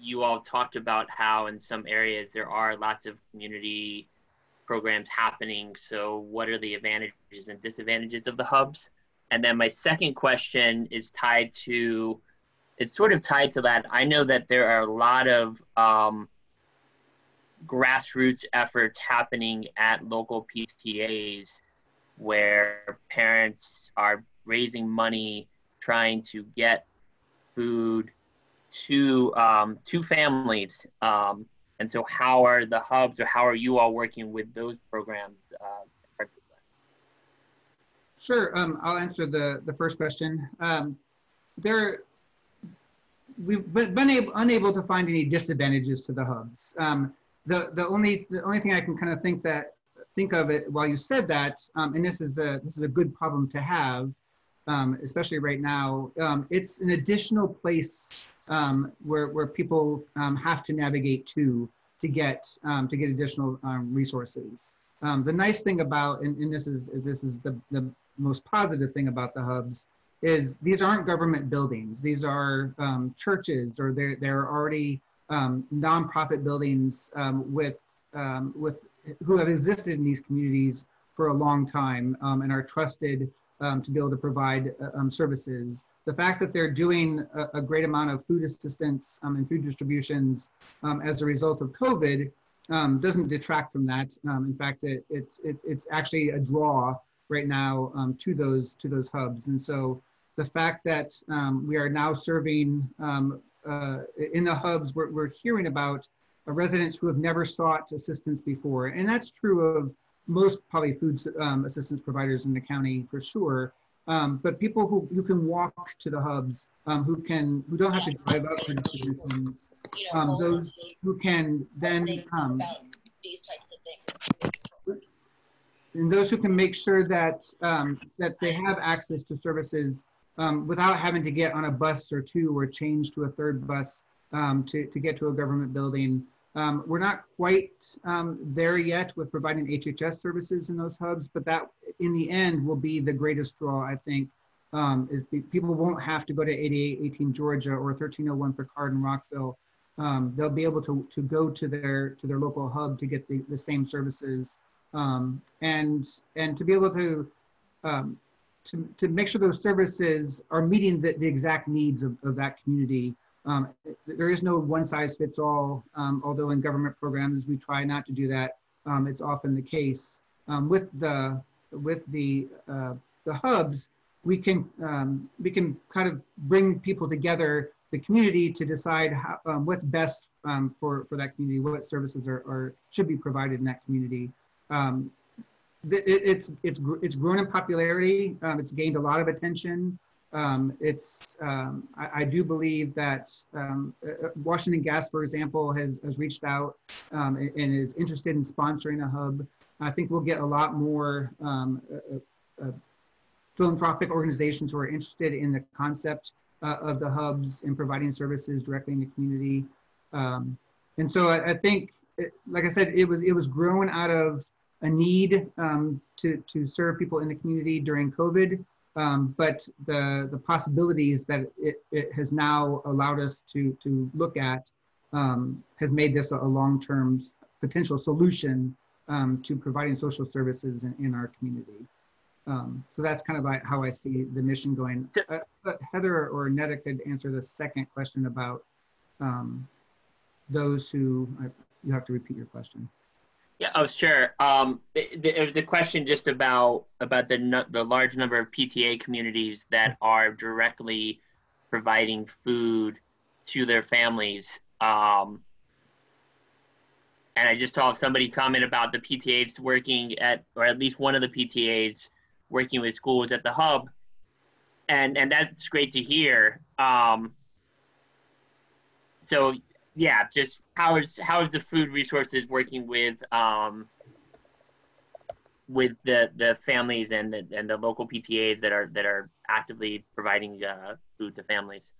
Speaker 8: You all talked about how in some areas there are lots of community programs happening. So what are the advantages and disadvantages of the hubs? And then my second question is tied to, it's sort of tied to that. I know that there are a lot of grassroots efforts happening at local PTAs where parents are raising money, trying to get food to families. And so how are the hubs, or how are you all working with those programs?
Speaker 7: Sure, I'll answer the first question. We've been unable to find any disadvantages to the hubs. The only thing I can kind of think of it while you said that, and this is a good problem to have, especially right now. It's an additional place where people have to navigate to get additional resources. The nice thing about, and this is the most positive thing about the hubs, is these aren't government buildings. These are churches, or they're already nonprofit buildings with who have existed in these communities for a long time and are trusted to be able to provide services. The fact that they're doing a great amount of food assistance and food distributions as a result of COVID doesn't detract from that. In fact, it's actually a draw right now to those hubs. And so the fact that we are now serving in the hubs, we're hearing about residents who have never sought assistance before. And that's true of most probably food assistance providers in the county for sure. But people who can walk to the hubs, who don't have to drive up for distributions, those who can then these types of things. And those who can make sure that that they have access to services without having to get on a bus or two or change to a third bus to get to a government building. We're not quite there yet with providing HHS services in those hubs, but that in the end will be the greatest draw, I think, is people won't have to go to 8818 Georgia or 1301 Picard in Rockville. They'll be able to go to their local hub to get the same services and to be able to make sure those services are meeting the exact needs of that community. There is no one size fits all, although in government programs we try not to do that. It's often the case. With the hubs, we can kind of bring people together, the community, to decide how, what's best for that community, what services should be provided in that community. It's grown in popularity. It's gained a lot of attention. I do believe that Washington Gas, for example, has reached out and is interested in sponsoring a hub. I think we'll get a lot more philanthropic organizations who are interested in the concept of the hubs and providing services directly in the community. And so I think, like I said, it was grown out of a need to serve people in the community during COVID. But the possibilities that it has now allowed us to look at has made this a long-term potential solution to providing social services in our community. So that's kind of how I see the mission going. But Heather or Netta could answer the second question about those who, you have to repeat your question.
Speaker 8: Yeah, oh, sure. It was a question just about the large number of PTA communities that are directly providing food to their families. And I just saw somebody comment about the PTAs working at, or at least one of the PTAs working with schools at the hub, and that's great to hear. So yeah, just how is the food resources working with the families and the local PTAs that are actively providing food to families?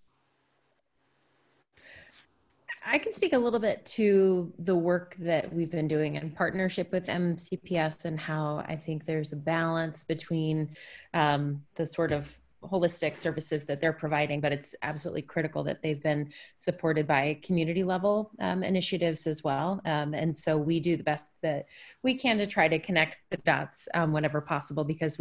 Speaker 5: I can speak a little bit to the work that we've been doing in partnership with MCPS and how I think there's a balance between the sort of holistic services that they're providing, but it's absolutely critical that they've been supported by community level initiatives as well. And so we do the best that we can to try to connect the dots whenever possible, because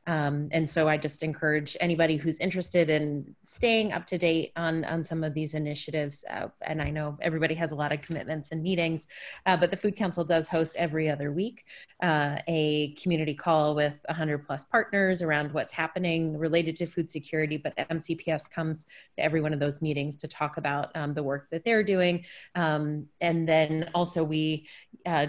Speaker 5: and so I just encourage anybody who's interested in staying up to date on some of these initiatives. And I know everybody has a lot of commitments and meetings, but the Food Council does host every other week a community call with 100+ partners around what's happening related to food security. But MCPS comes to every one of those meetings to talk about the work that they're doing. And then also we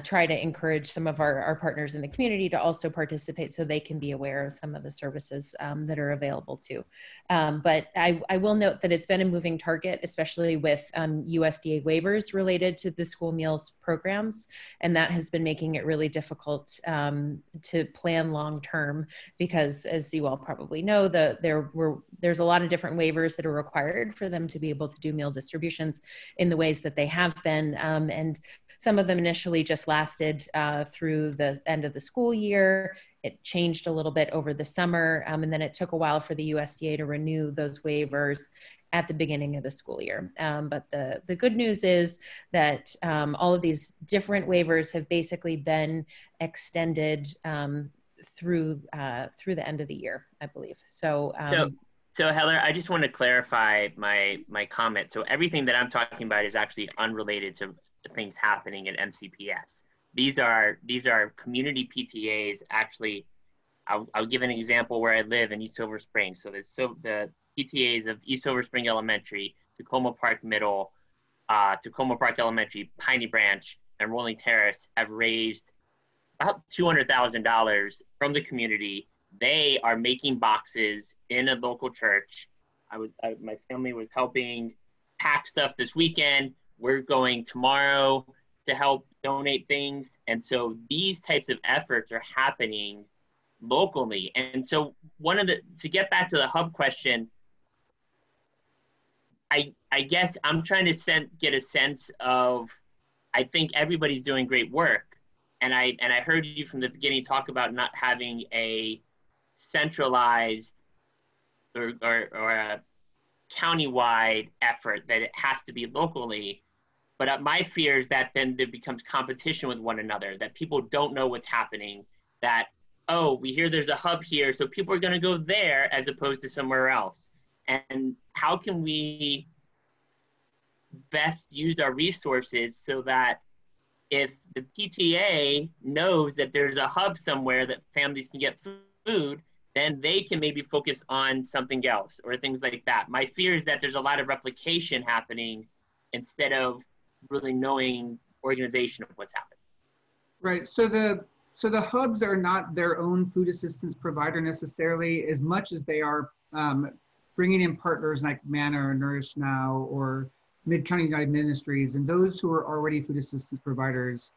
Speaker 5: try to encourage some of our partners in the community to also participate so they can be aware of some of the services that are available too. But I will note that it's been a moving target, especially with USDA waivers related to the school meals programs. And that has been making it really difficult to plan long-term, because as you all probably know, there's a lot of different waivers that are required for them to be able to do meal distributions in the ways that they have been. And some of them initially just lasted through the end of the school year. It changed a little bit over the summer, and then it took a while for the USDA to renew those waivers. at the beginning of the school year. But the good news is that all of these different waivers have basically been extended through the end of the year, I believe. So
Speaker 8: Heather, I just want to clarify my comment. So everything that I'm talking about is actually unrelated to things happening at MCPS. These are community PTAs. Actually, I'll give an example where I live in East Silver Spring. So the PTAs of East Silver Spring Elementary, Tacoma Park Middle, Tacoma Park Elementary, Piney Branch, and Rolling Terrace have raised about $200,000 from the community. They are making boxes in a local church. My family was helping pack stuff this weekend. We're going tomorrow to help donate things. And so these types of efforts are happening locally. And so to get back to the hub question, I guess I'm trying to get a sense of, I think everybody's doing great work. And I heard you from the beginning talk about not having a centralized or a countywide effort, that it has to be locally. But my fear is that then there becomes competition with one another, that people don't know what's happening, that, oh, we hear there's a hub here, so people are going to go there as opposed to somewhere else. And how can we best use our resources so that if the PTA knows that there's a hub somewhere that families can get food, then they can maybe focus on something else or things like that. My fear is that there's a lot of replication happening instead of really knowing organization of what's happening.
Speaker 7: Right. So the hubs are not their own food assistance provider necessarily, as much as they are bringing in partners like Manna or Nourish Now or Mid-County United Ministries, and those who are already food assistance providers.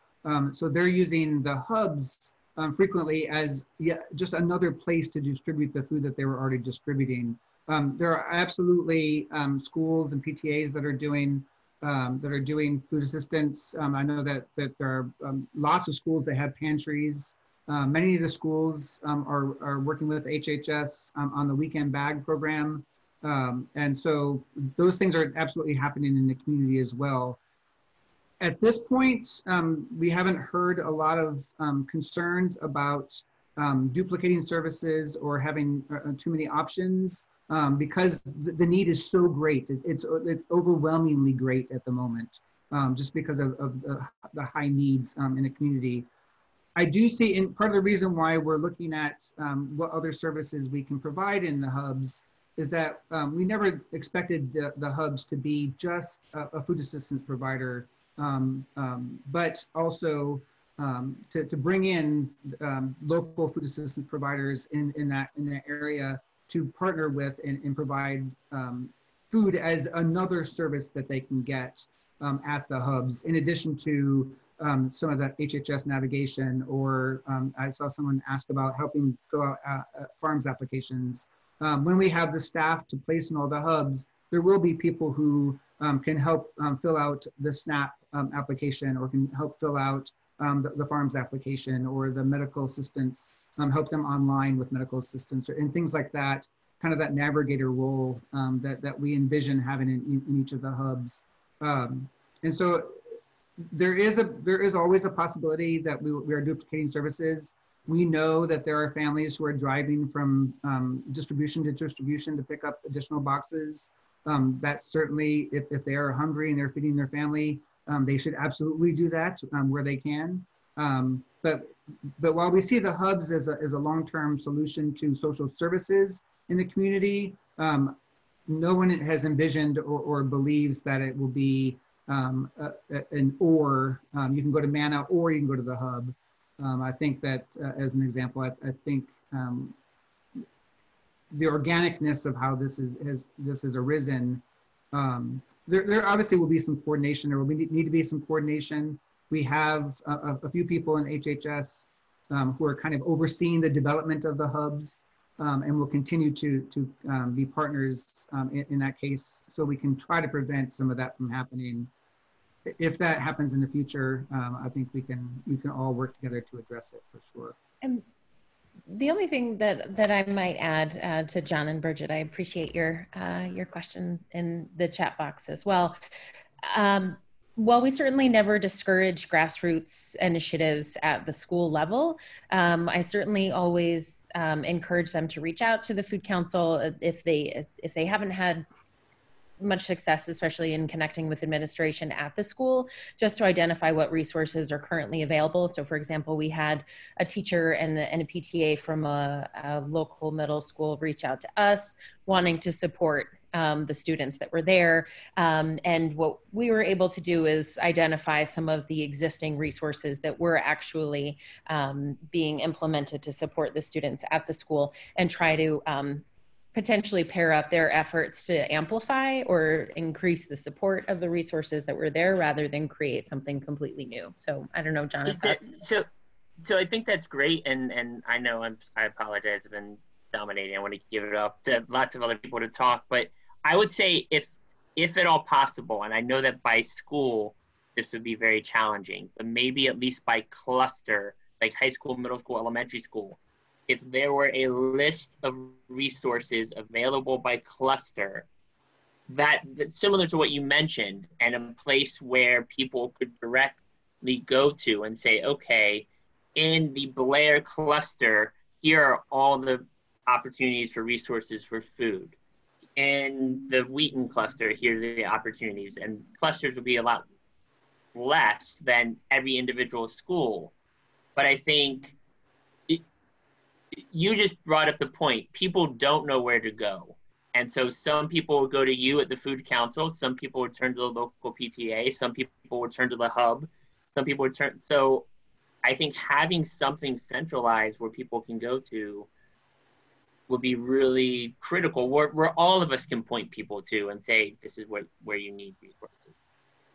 Speaker 7: So they're using the hubs frequently as just another place to distribute the food that they were already distributing. There are absolutely schools and PTAs that are doing food assistance. I know that there are lots of schools that have pantries. Many of the schools are working with HHS on the weekend bag program. And so those things are absolutely happening in the community as well. At this point, we haven't heard a lot of concerns about duplicating services or having too many options because the need is so great. It's overwhelmingly great at the moment, just because of the high needs in the community. I do see, and part of the reason why we're looking at what other services we can provide in the hubs is that we never expected the hubs to be just a food assistance provider, but also to bring in local food assistance providers in that area to partner with and provide food as another service that they can get at the hubs, in addition to some of the HHS navigation, or I saw someone ask about helping fill out farms applications. When we have the staff to place in all the hubs, there will be people who can help fill out the SNAP application, or can help fill out the farms application, or the medical assistance, help them online with medical assistance, and things like that, kind of that navigator role that we envision having in each of the hubs. And so there is always a possibility that we are duplicating services. We know that there are families who are driving from distribution to distribution to pick up additional boxes. That certainly, if they are hungry and they're feeding their family, they should absolutely do that where they can. But while we see the hubs as a long-term solution to social services in the community, no one has envisioned or believes that it will be an or. You can go to Manna or you can go to the hub. I think that as an example, I think the organicness of how this has arisen, there obviously will be some coordination. There will need to be some coordination. We have a few people in HHS who are kind of overseeing the development of the hubs, and will continue to be partners in that case, so we can try to prevent some of that from happening. If that happens in the future, I think we can all work together to address it for sure.
Speaker 5: And The only thing that I might add to John and Bridget, I appreciate your question in the chat box as well. While we certainly never discourage grassroots initiatives at the school level, I certainly always encourage them to reach out to the Food Council if they haven't had much success, especially in connecting with administration at the school, just to identify what resources are currently available. So for example, we had a teacher and a PTA from a local middle school reach out to us wanting to support the students that were there. And what we were able to do is identify some of the existing resources that were actually being implemented to support the students at the school and try to potentially pair up their efforts to amplify or increase the support of the resources that were there rather than create something completely new. So I don't know, John, if that's...
Speaker 8: So I think that's great. And I know I apologize, I've been dominating. I want to give it up to lots of other people to talk, but I would say if at all possible, and I know that by school, this would be very challenging, but maybe at least by cluster, like high school, middle school, elementary school, if there were a list of resources available by cluster that's similar to what you mentioned, and a place where people could directly go to and say, okay, in the Blair cluster, here are all the opportunities for resources for food. In the Wheaton cluster, here's the opportunities. And clusters will be a lot less than every individual school. But I think you just brought up the point. People don't know where to go. And so some people will go to you at the Food Council. Some people will turn to the local PTA. Some people will turn to the hub. Some people will turn. So I think having something centralized where people can go to will be really critical, where all of us can point people to and say, this is where you need resources.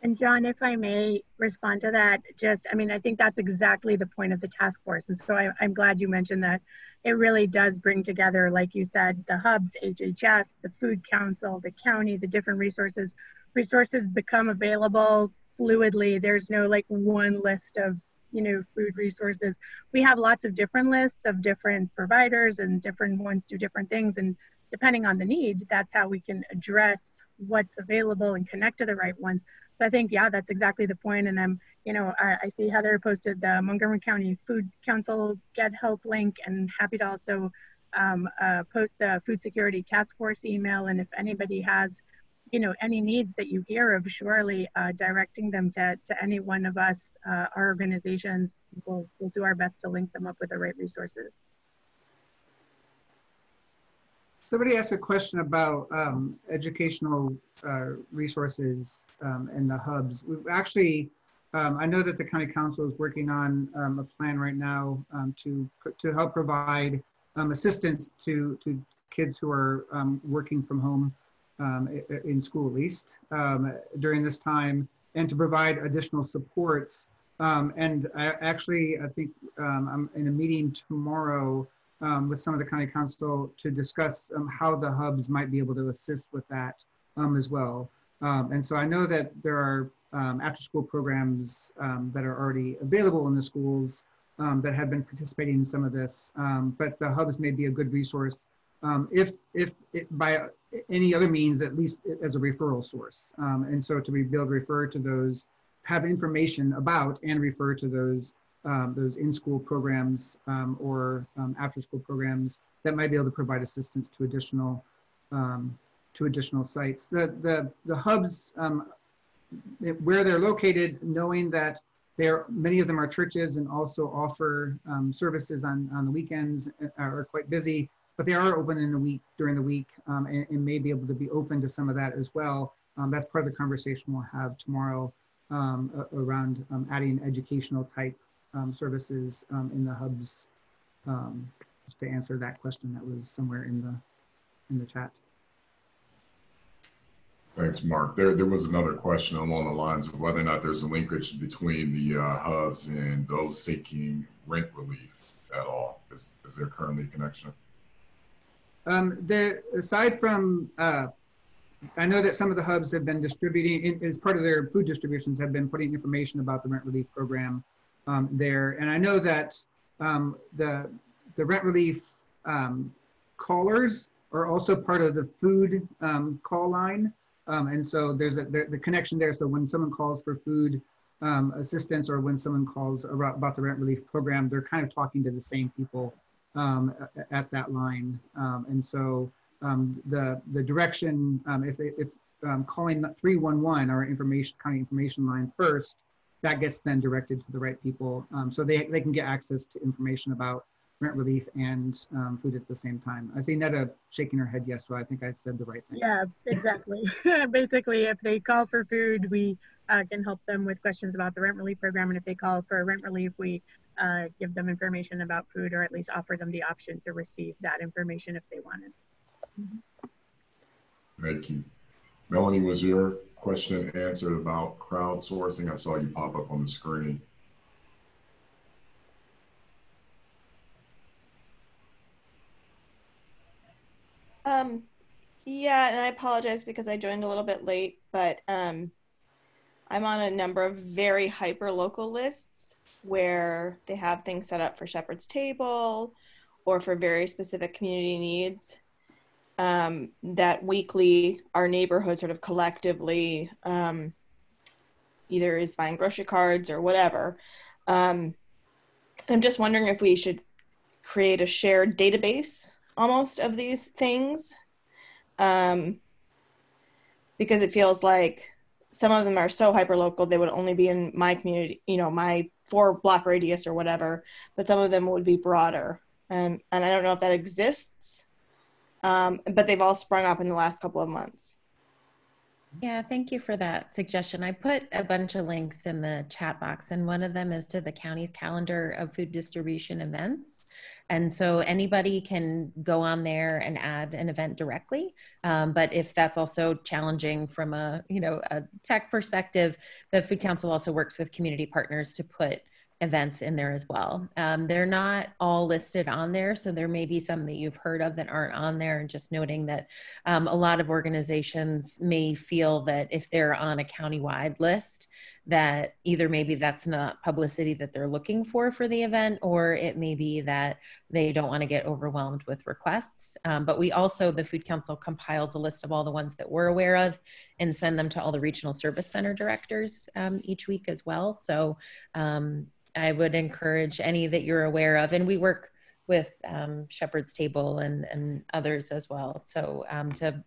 Speaker 6: And John, if I may respond to that, I think that's exactly the point of the task force. And so I'm glad you mentioned that. It really does bring together, like you said, the hubs, HHS, the Food Council, the county, the different resources. Resources become available fluidly. There's no like one list of, food resources. We have lots of different lists of different providers, and different ones do different things. And depending on the need, that's how we can address what's available and connect to the right ones. So I think, yeah, that's exactly the point. And I see Heather posted the Montgomery County Food Council Get Help link, and happy to also post the Food Security Task Force email. And if anybody has, any needs that you hear of, surely directing them to any one of us, our organizations, we'll do our best to link them up with the right resources.
Speaker 7: Somebody asked a question about educational resources and the hubs. We've actually, I know that the County Council is working on a plan right now to help provide assistance to kids who are working from home in school, at least during this time, and to provide additional supports. And I think I'm in a meeting tomorrow with some of the County Council to discuss how the hubs might be able to assist with that as well. And so I know that there are after-school programs that are already available in the schools that have been participating in some of this, but the hubs may be a good resource if by any other means, at least as a referral source. And so to be able to refer to those, have information about and refer to those in-school programs or after-school programs that might be able to provide assistance to additional sites. The hubs, where they're located, knowing that many of them are churches and also offer services on the weekends, are quite busy, but they are open during the week and may be able to be open to some of that as well. That's part of the conversation we'll have tomorrow around adding educational type services in the hubs, just to answer that question that was somewhere in the chat.
Speaker 2: Thanks, Mark. There was another question along the lines of whether or not there's a linkage between the hubs and those seeking rent relief at all. Is there currently a connection?
Speaker 7: Aside from, I know that some of the hubs have been distributing, as part of their food distributions, have been putting information about the rent relief program there. And I know that the the rent relief callers are also part of the food call line. And so there's the connection there. So when someone calls for food assistance, or when someone calls about the rent relief program, they're kind of talking to the same people at that line. And so the direction, if calling 311, our county information line first, that gets then directed to the right people. So they can get access to information about rent relief and food at the same time. I see Netta shaking her head yes, so I think I said the right thing.
Speaker 6: Yeah, exactly. Basically, if they call for food, we can help them with questions about the rent relief program. And if they call for rent relief, we give them information about food, or at least offer them the option to receive that information if they wanted.
Speaker 2: Thank you. Melanie, was your question answered about crowdsourcing? I saw you pop up on the screen.
Speaker 9: Yeah, and I apologize because I joined a little bit late, but I'm on a number of very hyper local lists where they have things set up for Shepherd's Table or for very specific community needs. That weekly our neighborhood sort of collectively either is buying grocery cards or whatever. I'm just wondering if we should create a shared database almost of these things, because it feels like some of them are so hyper local they would only be in my community, you know, my 4-block radius or whatever, but some of them would be broader, and I don't know if that exists. But they've all sprung up in the last couple of months.
Speaker 5: Yeah, thank you for that suggestion. I put a bunch of links in the chat box, and one of them is to the county's calendar of food distribution events. And so anybody can go on there and add an event directly. But if that's also challenging from a tech perspective, the Food Council also works with community partners to put events in there as well. They're not all listed on there, so there may be some that you've heard of that aren't on there, and just noting that a lot of organizations may feel that if they're on a countywide list, that either maybe that's not publicity that they're looking for the event, or it may be that they don't want to get overwhelmed with requests. But we also, the Food Council compiles a list of all the ones that we're aware of and send them to all the regional service center directors each week as well. So I would encourage any that you're aware of, and we work with Shepherd's Table and others as well. So to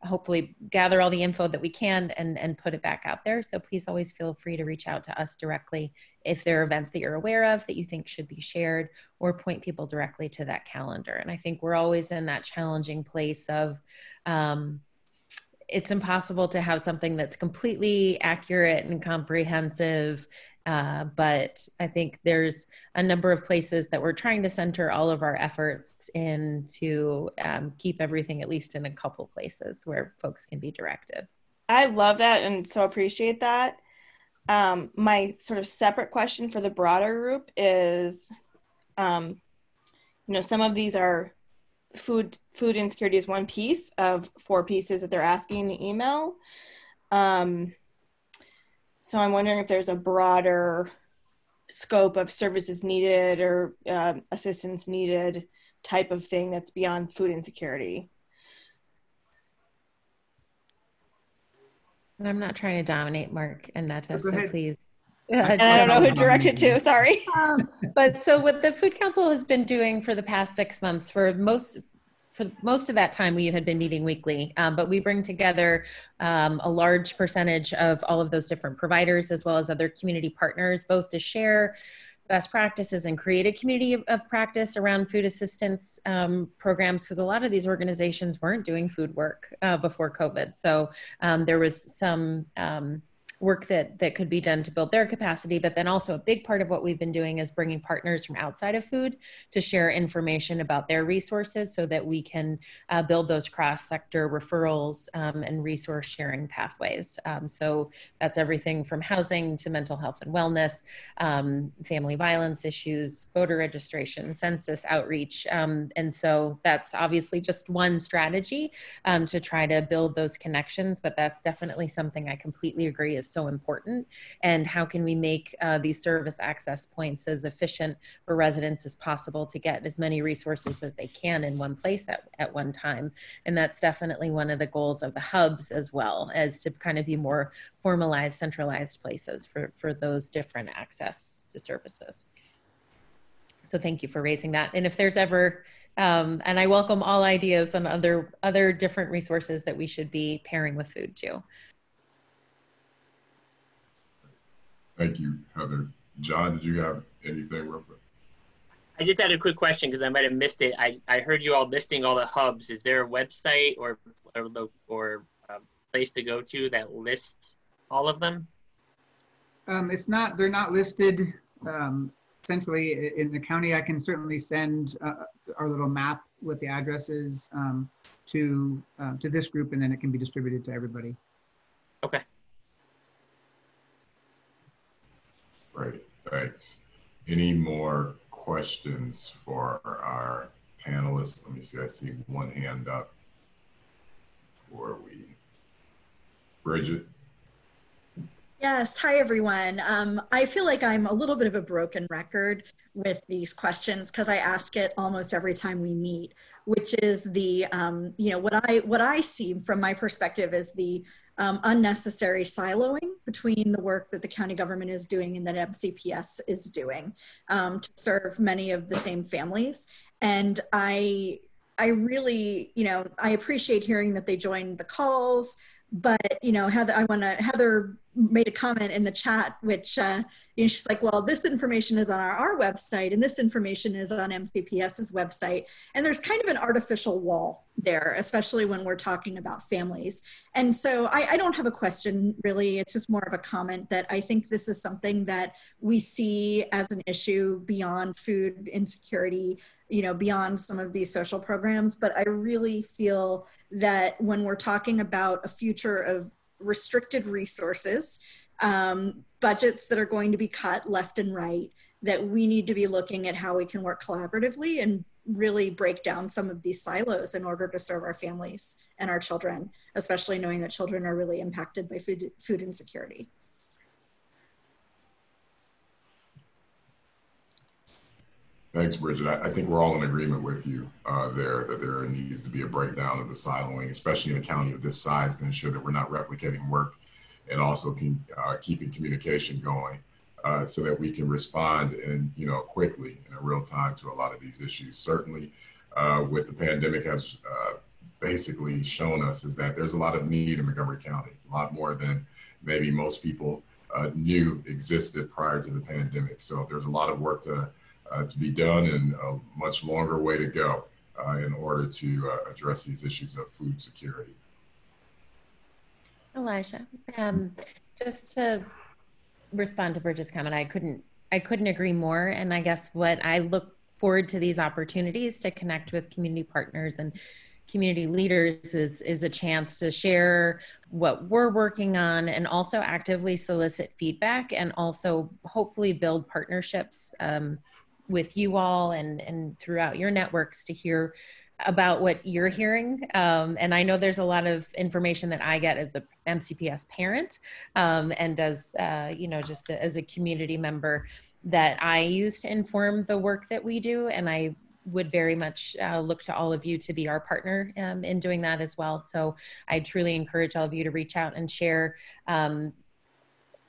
Speaker 5: hopefully gather all the info that we can and put it back out there. So please always feel free to reach out to us directly if there are events that you're aware of that you think should be shared, or point people directly to that calendar. And I think we're always in that challenging place of it's impossible to have something that's completely accurate and comprehensive. But I think there's a number of places that we're trying to center all of our efforts in to keep everything at least in a couple places where folks can be directed.
Speaker 9: I love that and so appreciate that. My sort of separate question for the broader group is, some of these are food insecurity is one piece of 4 pieces that they're asking in the email. So I'm wondering if there's a broader scope of services needed or assistance needed type of thing that's beyond food insecurity.
Speaker 5: And I'm not trying to dominate Mark and Netta, so please.
Speaker 9: And I don't know who directed to, sorry.
Speaker 5: But so what the Food Council has been doing for the past 6 months, for most of that time, we had been meeting weekly, but we bring together a large percentage of all of those different providers, as well as other community partners, both to share best practices and create a community of practice around food assistance programs, because a lot of these organizations weren't doing food work before COVID. So there was some work that could be done to build their capacity, but then also a big part of what we've been doing is bringing partners from outside of food to share information about their resources so that we can build those cross-sector referrals and resource sharing pathways. So that's everything from housing to mental health and wellness, family violence issues, voter registration, census outreach. And so that's obviously just one strategy to try to build those connections, but that's definitely something I completely agree is so important, and how can we make these service access points as efficient for residents as possible to get as many resources as they can in one place at one time. And that's definitely one of the goals of the hubs, as well as to kind of be more formalized, centralized places for those different access to services. So thank you for raising that. And if there's ever, and I welcome all ideas on other different resources that we should be pairing with food too.
Speaker 2: Thank you, Heather. John, did you have anything real quick?
Speaker 8: I just had a quick question because I might have missed it. I heard you all listing all the hubs. Is there a website or place to go to that lists all of them?
Speaker 7: They're not listed centrally in the county. I can certainly send our little map with the addresses to this group, and then it can be distributed to everybody.
Speaker 8: Okay.
Speaker 2: Great, thanks. Any more questions for our panelists? Let me see, I see one hand up before we, Bridget.
Speaker 10: Yes, hi everyone. I feel like I'm a little bit of a broken record with these questions because I ask it almost every time we meet, which is the, what I see from my perspective is the unnecessary siloing between the work that the county government is doing and that MCPS is doing to serve many of the same families. And I really, I appreciate hearing that they joined the calls, but, Heather made a comment in the chat, which, she's like, well, this information is on our website and this information is on MCPS's website. And there's kind of an artificial wall there, especially when we're talking about families. And so I don't have a question really, it's just more of a comment that I think this is something that we see as an issue beyond food insecurity, beyond some of these social programs. But I really feel that when we're talking about a future of restricted resources, budgets that are going to be cut left and right, that we need to be looking at how we can work collaboratively and really break down some of these silos in order to serve our families and our children, especially knowing that children are really impacted by food insecurity.
Speaker 2: Thanks, Bridget. I think we're all in agreement with you there that there needs to be a breakdown of the siloing, especially in a county of this size, to ensure that we're not replicating work and also keeping communication going so that we can respond quickly in real time to a lot of these issues. Certainly, what the pandemic has basically shown us is that there's a lot of need in Montgomery County, a lot more than maybe most people knew existed prior to the pandemic. So there's a lot of work to be done and a much longer way to go in order to address these issues of food security.
Speaker 5: Elijah, just to respond to Bridget's comment, I couldn't agree more. And I guess what I look forward to these opportunities to connect with community partners and community leaders is a chance to share what we're working on and also actively solicit feedback and also hopefully build partnerships with you all and throughout your networks to hear about what you're hearing. And I know there's a lot of information that I get as a MCPS parent and as, just as a community member that I use to inform the work that we do. And I would very much look to all of you to be our partner in doing that as well. So I truly encourage all of you to reach out and share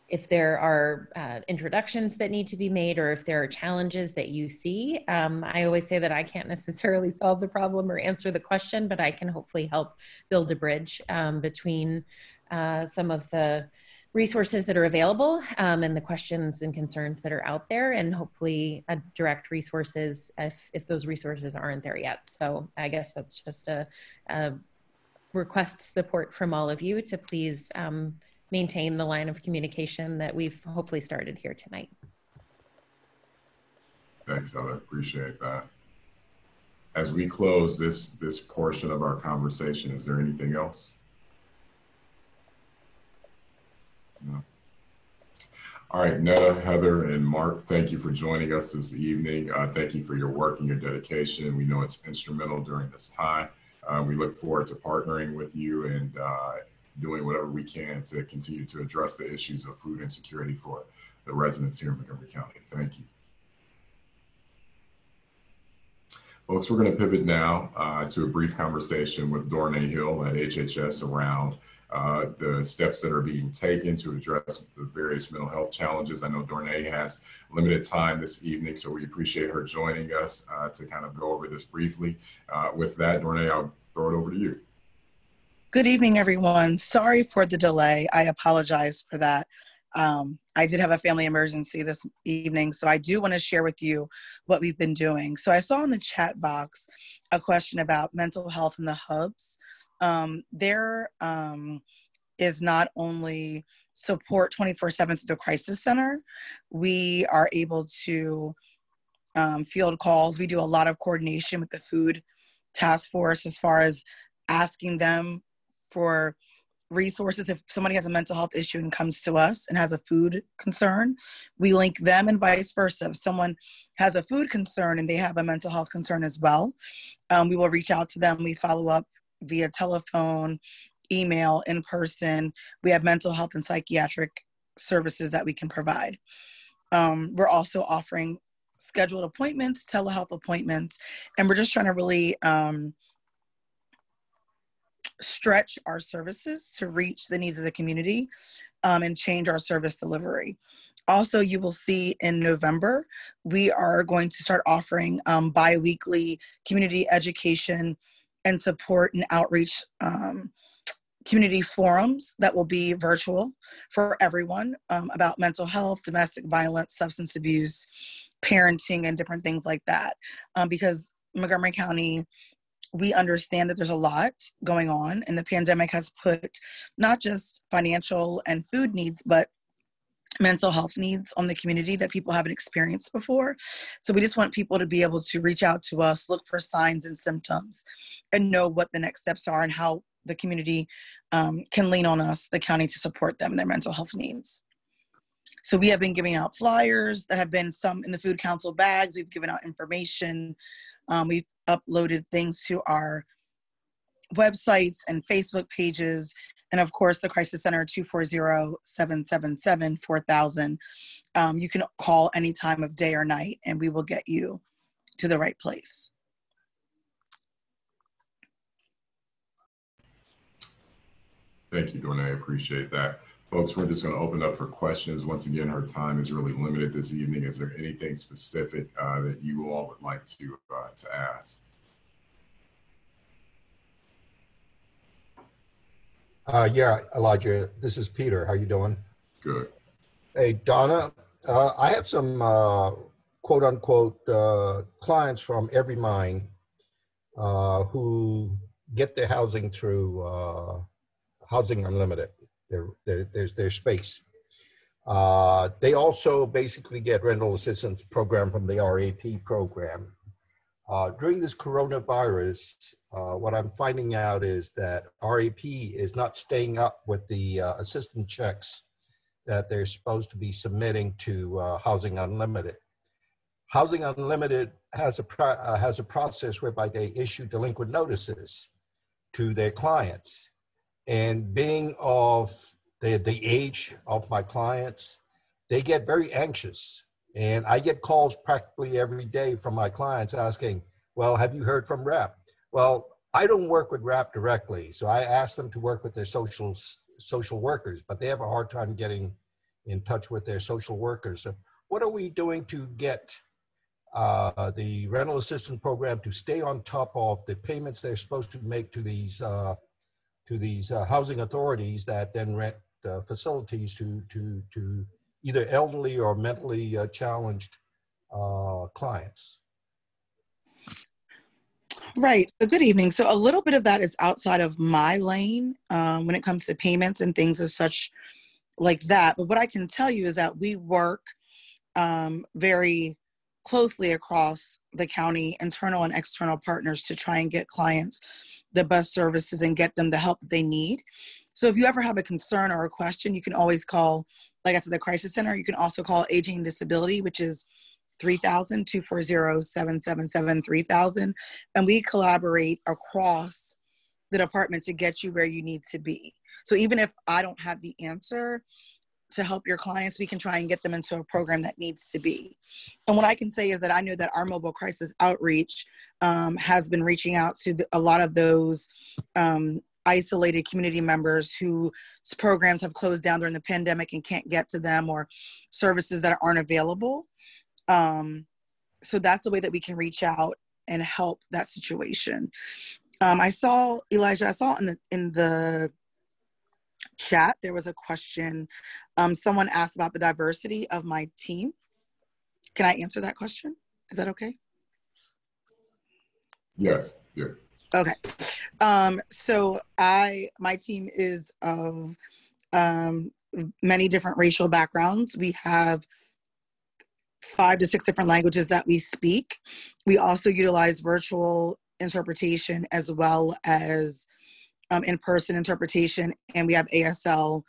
Speaker 5: if there are introductions that need to be made or if there are challenges that you see. I always say that I can't necessarily solve the problem or answer the question, but I can hopefully help build a bridge between some of the resources that are available and the questions and concerns that are out there, and hopefully direct resources if those resources aren't there yet. So I guess that's just a request support from all of you to please maintain the line of communication that we've hopefully started here tonight.
Speaker 2: Thanks, Heather. Appreciate that. As we close this portion of our conversation, is there anything else? No. All right, Netta, Heather, and Mark, thank you for joining us this evening. Thank you for your work and your dedication. We know it's instrumental during this time. We look forward to partnering with you and doing whatever we can to continue to address the issues of food insecurity for the residents here in Montgomery County. Thank you. Folks, we're going to pivot now to a brief conversation with Dornay Hill at HHS around the steps that are being taken to address the various mental health challenges. I know Dornay has limited time this evening, so we appreciate her joining us to kind of go over this briefly. With that, Dornay, I'll throw it over to you.
Speaker 11: Good evening, everyone. Sorry for the delay. I apologize for that. I did have a family emergency this evening, so I do want to share with you what we've been doing. So I saw in the chat box a question about mental health in the hubs. There is not only support 24/7 through the crisis center, we are able to field calls. We do a lot of coordination with the food task force as far as asking them for resources. If somebody has a mental health issue and comes to us and has a food concern, we link them, and vice versa. If someone has a food concern and they have a mental health concern as well, we will reach out to them. We follow up via telephone, email, in person. We have mental health and psychiatric services that we can provide. We're also offering scheduled appointments, telehealth appointments, and we're just trying to really stretch our services to reach the needs of the community and change our service delivery. Also, you will see in November, we are going to start offering bi-weekly community education and support and outreach community forums that will be virtual for everyone about mental health, domestic violence, substance abuse, parenting, and different things like that. Because Montgomery County, we understand that there's a lot going on, and the pandemic has put not just financial and food needs, but mental health needs on the community that people haven't experienced before. So we just want people to be able to reach out to us, look for signs and symptoms, and know what the next steps are and how the community can lean on us, the county, to support them in their mental health needs. So we have been giving out flyers that have been some in the Food Council bags. We've given out information. We've uploaded things to our websites and Facebook pages. And of course, the Crisis Center, 240-777-4000. You can call any time of day or night, and we will get you to the right place.
Speaker 2: Thank you, Dornay. I appreciate that. Folks, we're just going to open up for questions. Once again, her time is really limited this evening. Is there anything specific that you all would like to ask?
Speaker 12: Yeah, Elijah, this is Peter. How you doing?
Speaker 2: Good.
Speaker 12: Hey, Donna, I have some quote unquote clients from Every Mine who get their housing through Housing Unlimited, their space. They also basically get rental assistance program from the RAP program. During this coronavirus, what I'm finding out is that RAP is not staying up with the assistance checks that they're supposed to be submitting to Housing Unlimited. Housing Unlimited has a process whereby they issue delinquent notices to their clients. And being of the age of my clients, they get very anxious. And I get calls practically every day from my clients asking, well, have you heard from RAP? Well, I don't work with RAP directly, so I ask them to work with their social workers, but they have a hard time getting in touch with their social workers. So what are we doing to get the rental assistance program to stay on top of the payments they're supposed to make to these housing authorities that then rent facilities to either elderly or mentally challenged clients?
Speaker 11: Right. So good evening. So a little bit of that is outside of my lane when it comes to payments and things as such like that. But what I can tell you is that we work very closely across the county, internal and external partners, to try and get clients the best services and get them the help they need. So if you ever have a concern or a question, you can always call, like I said, the Crisis Center. You can also call Aging and Disability, which is 240-777-3000. And we collaborate across the department to get you where you need to be. So even if I don't have the answer to help your clients, we can try and get them into a program that needs to be. And what I can say is that I know that our mobile crisis outreach has been reaching out to a lot of those isolated community members whose programs have closed down during the pandemic and can't get to them, or services that aren't available. So that's the way that we can reach out and help that situation. I saw, Elijah, I saw in the chat, there was a question. Someone asked about the diversity of my team. Can I answer that question? Is that okay?
Speaker 2: Yes. Yeah.
Speaker 11: Okay. So my team is of many different racial backgrounds. We have 5 to 6 different languages that we speak. We also utilize virtual interpretation as well as in-person interpretation, and we have ASL,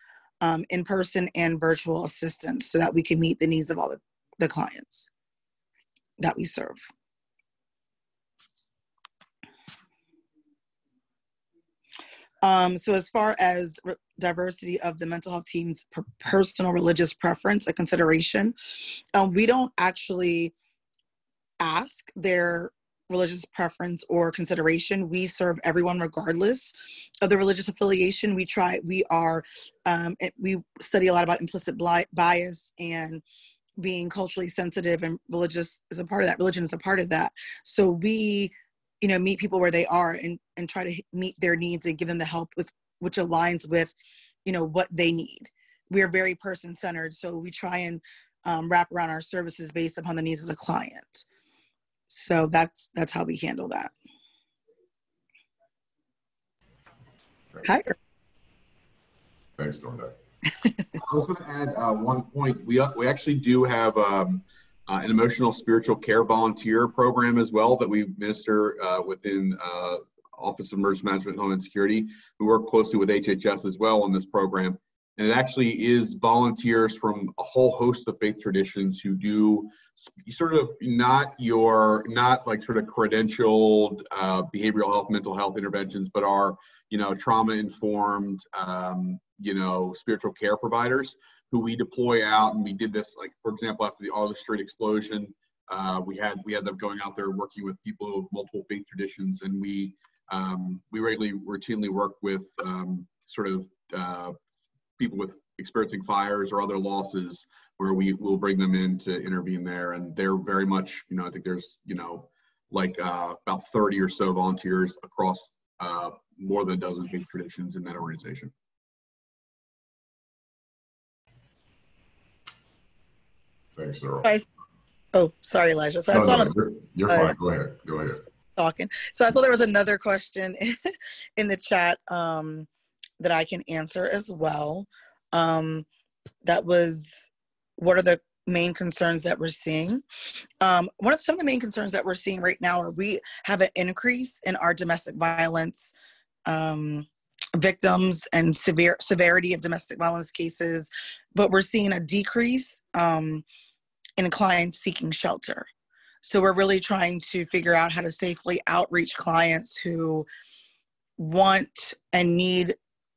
Speaker 11: in-person and virtual assistance, so that we can meet the needs of all the clients that we serve. So as far as diversity of the mental health team's personal religious preference, a consideration, we don't actually ask their religious preference or consideration. We serve everyone regardless of the religious affiliation. We study a lot about implicit bias and being culturally sensitive, and religious is a part of that. Religion is a part of that. So we, meet people where they are and try to meet their needs and give them the help which aligns with, what they need. We are very person-centered, so we try and wrap around our services based upon the needs of the client. So that's how we handle that. Hi.
Speaker 2: Thanks, Dorna.
Speaker 3: I was going to add one point. We actually do have an emotional spiritual care volunteer program as well that we administer within Office of Emergency Management and Homeland Security. We work closely with HHS as well on this program. And it actually is volunteers from a whole host of faith traditions who do sort of not like sort of credentialed behavioral health, mental health interventions, but are, trauma informed, spiritual care providers who we deploy out. And we did this, like, for example, after the August Street explosion, we had them going out there working with people of multiple faith traditions. And we routinely work with people with experiencing fires or other losses, where we will bring them in to intervene there. And they're very much, I think there's, about 30 or so volunteers across more than a dozen faith traditions in that organization.
Speaker 2: Thanks, Earl.
Speaker 11: Oh, sorry, Elijah. So
Speaker 2: you're fine. Go ahead.
Speaker 11: Talking. So I thought there was another question in the chat that I can answer as well. That was, what are the main concerns that we're seeing? Some of the main concerns that we're seeing right now are we have an increase in our domestic violence victims and severity of domestic violence cases, but we're seeing a decrease in clients seeking shelter. So we're really trying to figure out how to safely outreach clients who want and need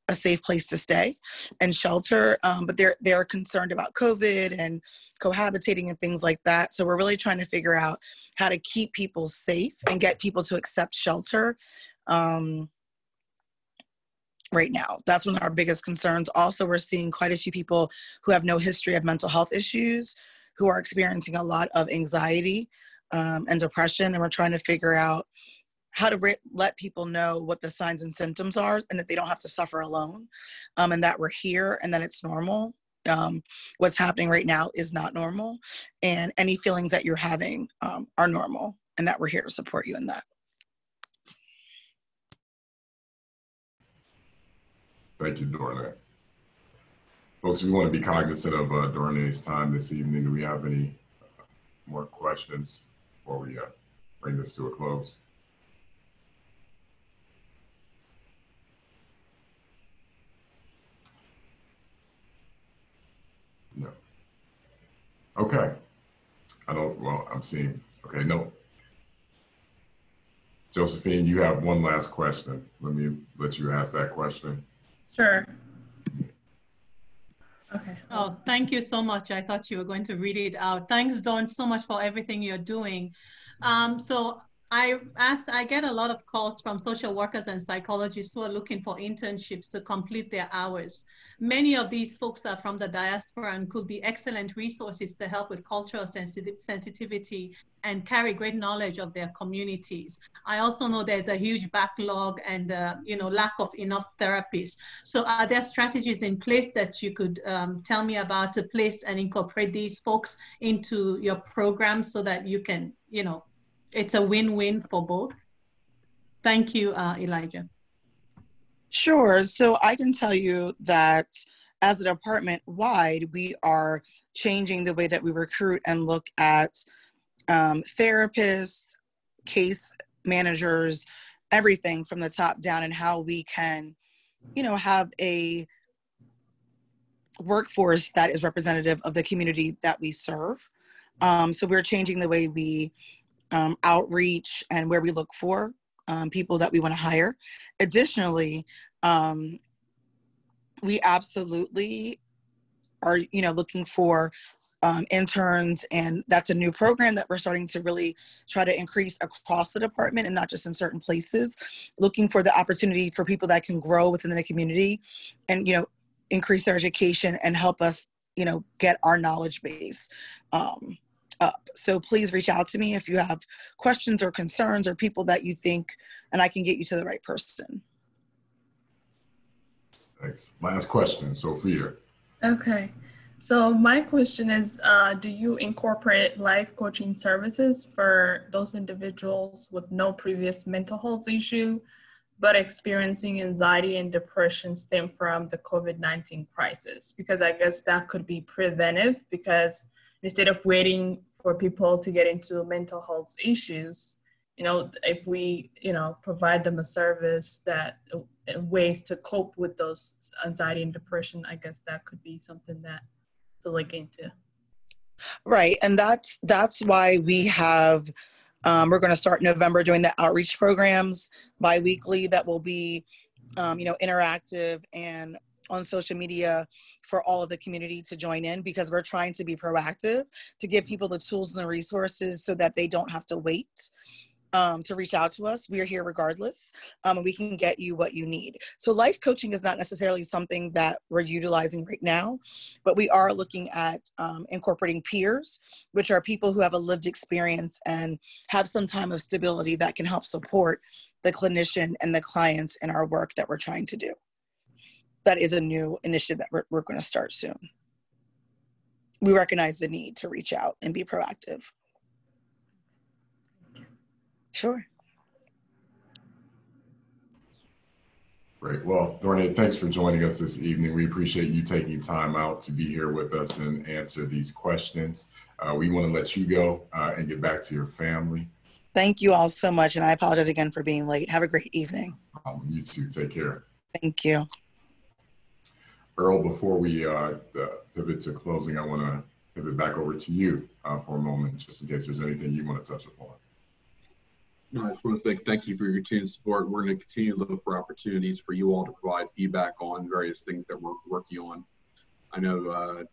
Speaker 11: a safe place to stay and shelter, but they're concerned about COVID and cohabitating and things like that. So we're really trying to figure out how to keep people safe and get people to accept shelter right now. That's one of our biggest concerns. Also, we're seeing quite a few people who have no history of mental health issues, who are experiencing a lot of anxiety and depression, and we're trying to figure out how to let people know what the signs and symptoms are, and that they don't have to suffer alone, and that we're here and that it's normal. What's happening right now is not normal, and any feelings that you're having are normal, and that we're here to support you in that.
Speaker 2: Thank you, Dorna. Folks, we want to be cognizant of Dorna's time this evening. Do we have any more questions before we bring this to a close? No. Okay. I'm seeing, okay, no. Josephine, you have one last question. Let me let you ask that question.
Speaker 13: Sure. Okay.
Speaker 14: Oh, thank you so much. I thought you were going to read it out. Thanks, Dawn, so much for everything you're doing. So I get a lot of calls from social workers and psychologists who are looking for internships to complete their hours. Many of these folks are from the diaspora and could be excellent resources to help with cultural sensitivity and carry great knowledge of their communities. I also know there's a huge backlog and lack of enough therapists. So are there strategies in place that you could tell me about to place and incorporate these folks into your program so that you can, it's a win-win for both? Thank you, Elijah.
Speaker 11: Sure. So I can tell you that as a department wide, we are changing the way that we recruit and look at therapists, case managers, everything from the top down, and how we can, have a workforce that is representative of the community that we serve. So we're changing the way we outreach and where we look for people that we want to hire. Additionally, we absolutely are, looking for interns, and that's a new program that we're starting to really try to increase across the department and not just in certain places, looking for the opportunity for people that can grow within the community and, increase their education and help us, get our knowledge base up. So please reach out to me if you have questions or concerns or people that you think, and I can get you to the right person.
Speaker 2: Thanks. Last question, Sophia.
Speaker 13: Okay. So my question is, do you incorporate life coaching services for those individuals with no previous mental health issue, but experiencing anxiety and depression stem from the COVID-19 crisis? Because I guess that could be preventive, because instead of waiting for people to get into mental health issues, if we, provide them a service that ways to cope with those anxiety and depression, I guess that could be something that to look into.
Speaker 11: Right. And that's why we have, we're going to start November doing the outreach programs bi-weekly that will be, interactive and on social media for all of the community to join in, because we're trying to be proactive to give people the tools and the resources so that they don't have to wait to reach out to us. We are here regardless, and we can get you what you need. So life coaching is not necessarily something that we're utilizing right now, but we are looking at incorporating peers, which are people who have a lived experience and have some time of stability that can help support the clinician and the clients in our work that we're trying to do. That is a new initiative that we're going to start soon. We recognize the need to reach out and be proactive. Sure.
Speaker 2: Great. Well, Dornay, thanks for joining us this evening. We appreciate you taking time out to be here with us and answer these questions. We want to let you go and get back to your family.
Speaker 11: Thank you all so much. And I apologize again for being late. Have a great evening.
Speaker 2: You too. Take care.
Speaker 11: Thank you.
Speaker 2: Earl, before we pivot to closing, I want to pivot back over to you for a moment, just in case there's anything you want to touch upon.
Speaker 3: No, I just want to say thank you for your continued support. We're going to continue to look for opportunities for you all to provide feedback on various things that we're working on. I know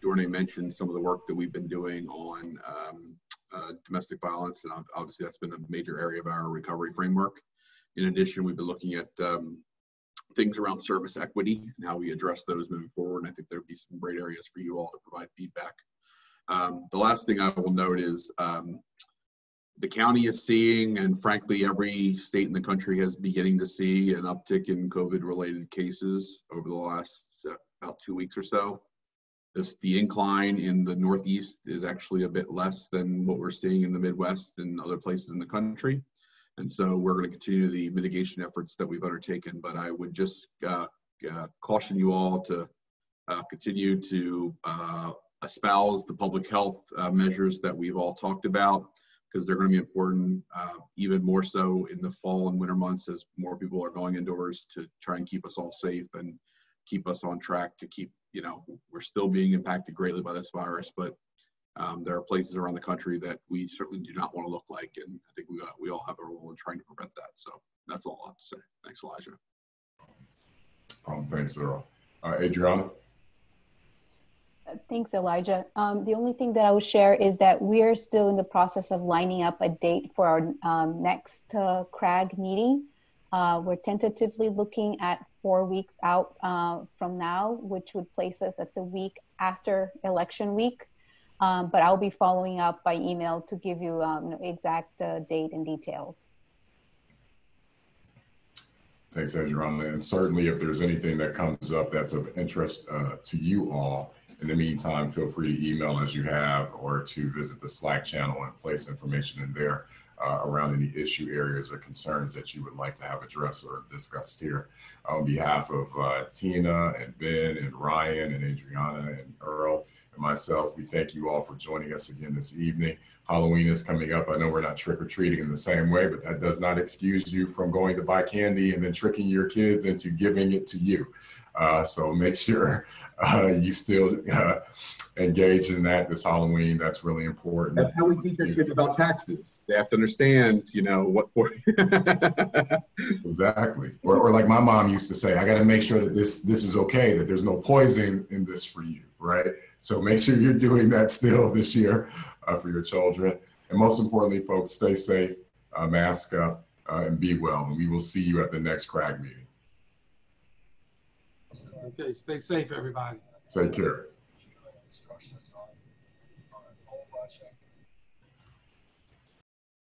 Speaker 3: Dornay mentioned some of the work that we've been doing on domestic violence, and obviously that's been a major area of our recovery framework. In addition, we've been looking at things around service equity and how we address those moving forward. And I think there'd be some great areas for you all to provide feedback. The last thing I will note is the county is seeing, and frankly, every state in the country is beginning to see an uptick in COVID-related cases over the last about 2 weeks or so. The incline in the Northeast is actually a bit less than what we're seeing in the Midwest and other places in the country. And so we're going to continue the mitigation efforts that we've undertaken. But I would just caution you all to continue to espouse the public health measures that we've all talked about, because they're going to be important even more so in the fall and winter months as more people are going indoors to try and keep us all safe and keep us on track to keep, we're still being impacted greatly by this virus, but There are places around the country that we certainly do not want to look like, and I think we all have a role in trying to prevent that. So that's all I have to say. Thanks, Elijah.
Speaker 2: Thanks, Earl. Adriana?
Speaker 1: Thanks, Elijah. The only thing that I will share is that we're still in the process of lining up a date for our next CRAG meeting. We're tentatively looking at 4 weeks out from now, which would place us at the week after election week. But I'll be following up by email to give you exact date and details.
Speaker 2: Thanks, Adriana. And certainly if there's anything that comes up that's of interest to you all, in the meantime, feel free to email as you have, or to visit the Slack channel and place information in there around any issue areas or concerns that you would like to have addressed or discussed here. On behalf of Tina and Ben and Ryan and Adriana and Earl and myself, we thank you all for joining us again this evening. Halloween is coming up. I know we're not trick-or-treating in the same way, but that does not excuse you from going to buy candy and then tricking your kids into giving it to you. So make sure you still engage in that this Halloween. That's really important.
Speaker 3: That's how we teach our kids about taxes. They have to understand, what for.
Speaker 2: Exactly. Or like my mom used to say, I got to make sure that this is okay, that there's no poison in this for you, right? So make sure you're doing that still this year for your children. And most importantly, folks, stay safe, mask up, and be well. And we will see you at the next CRAG meeting.
Speaker 15: Okay, stay safe, everybody.
Speaker 2: Take care.
Speaker 15: Instructions on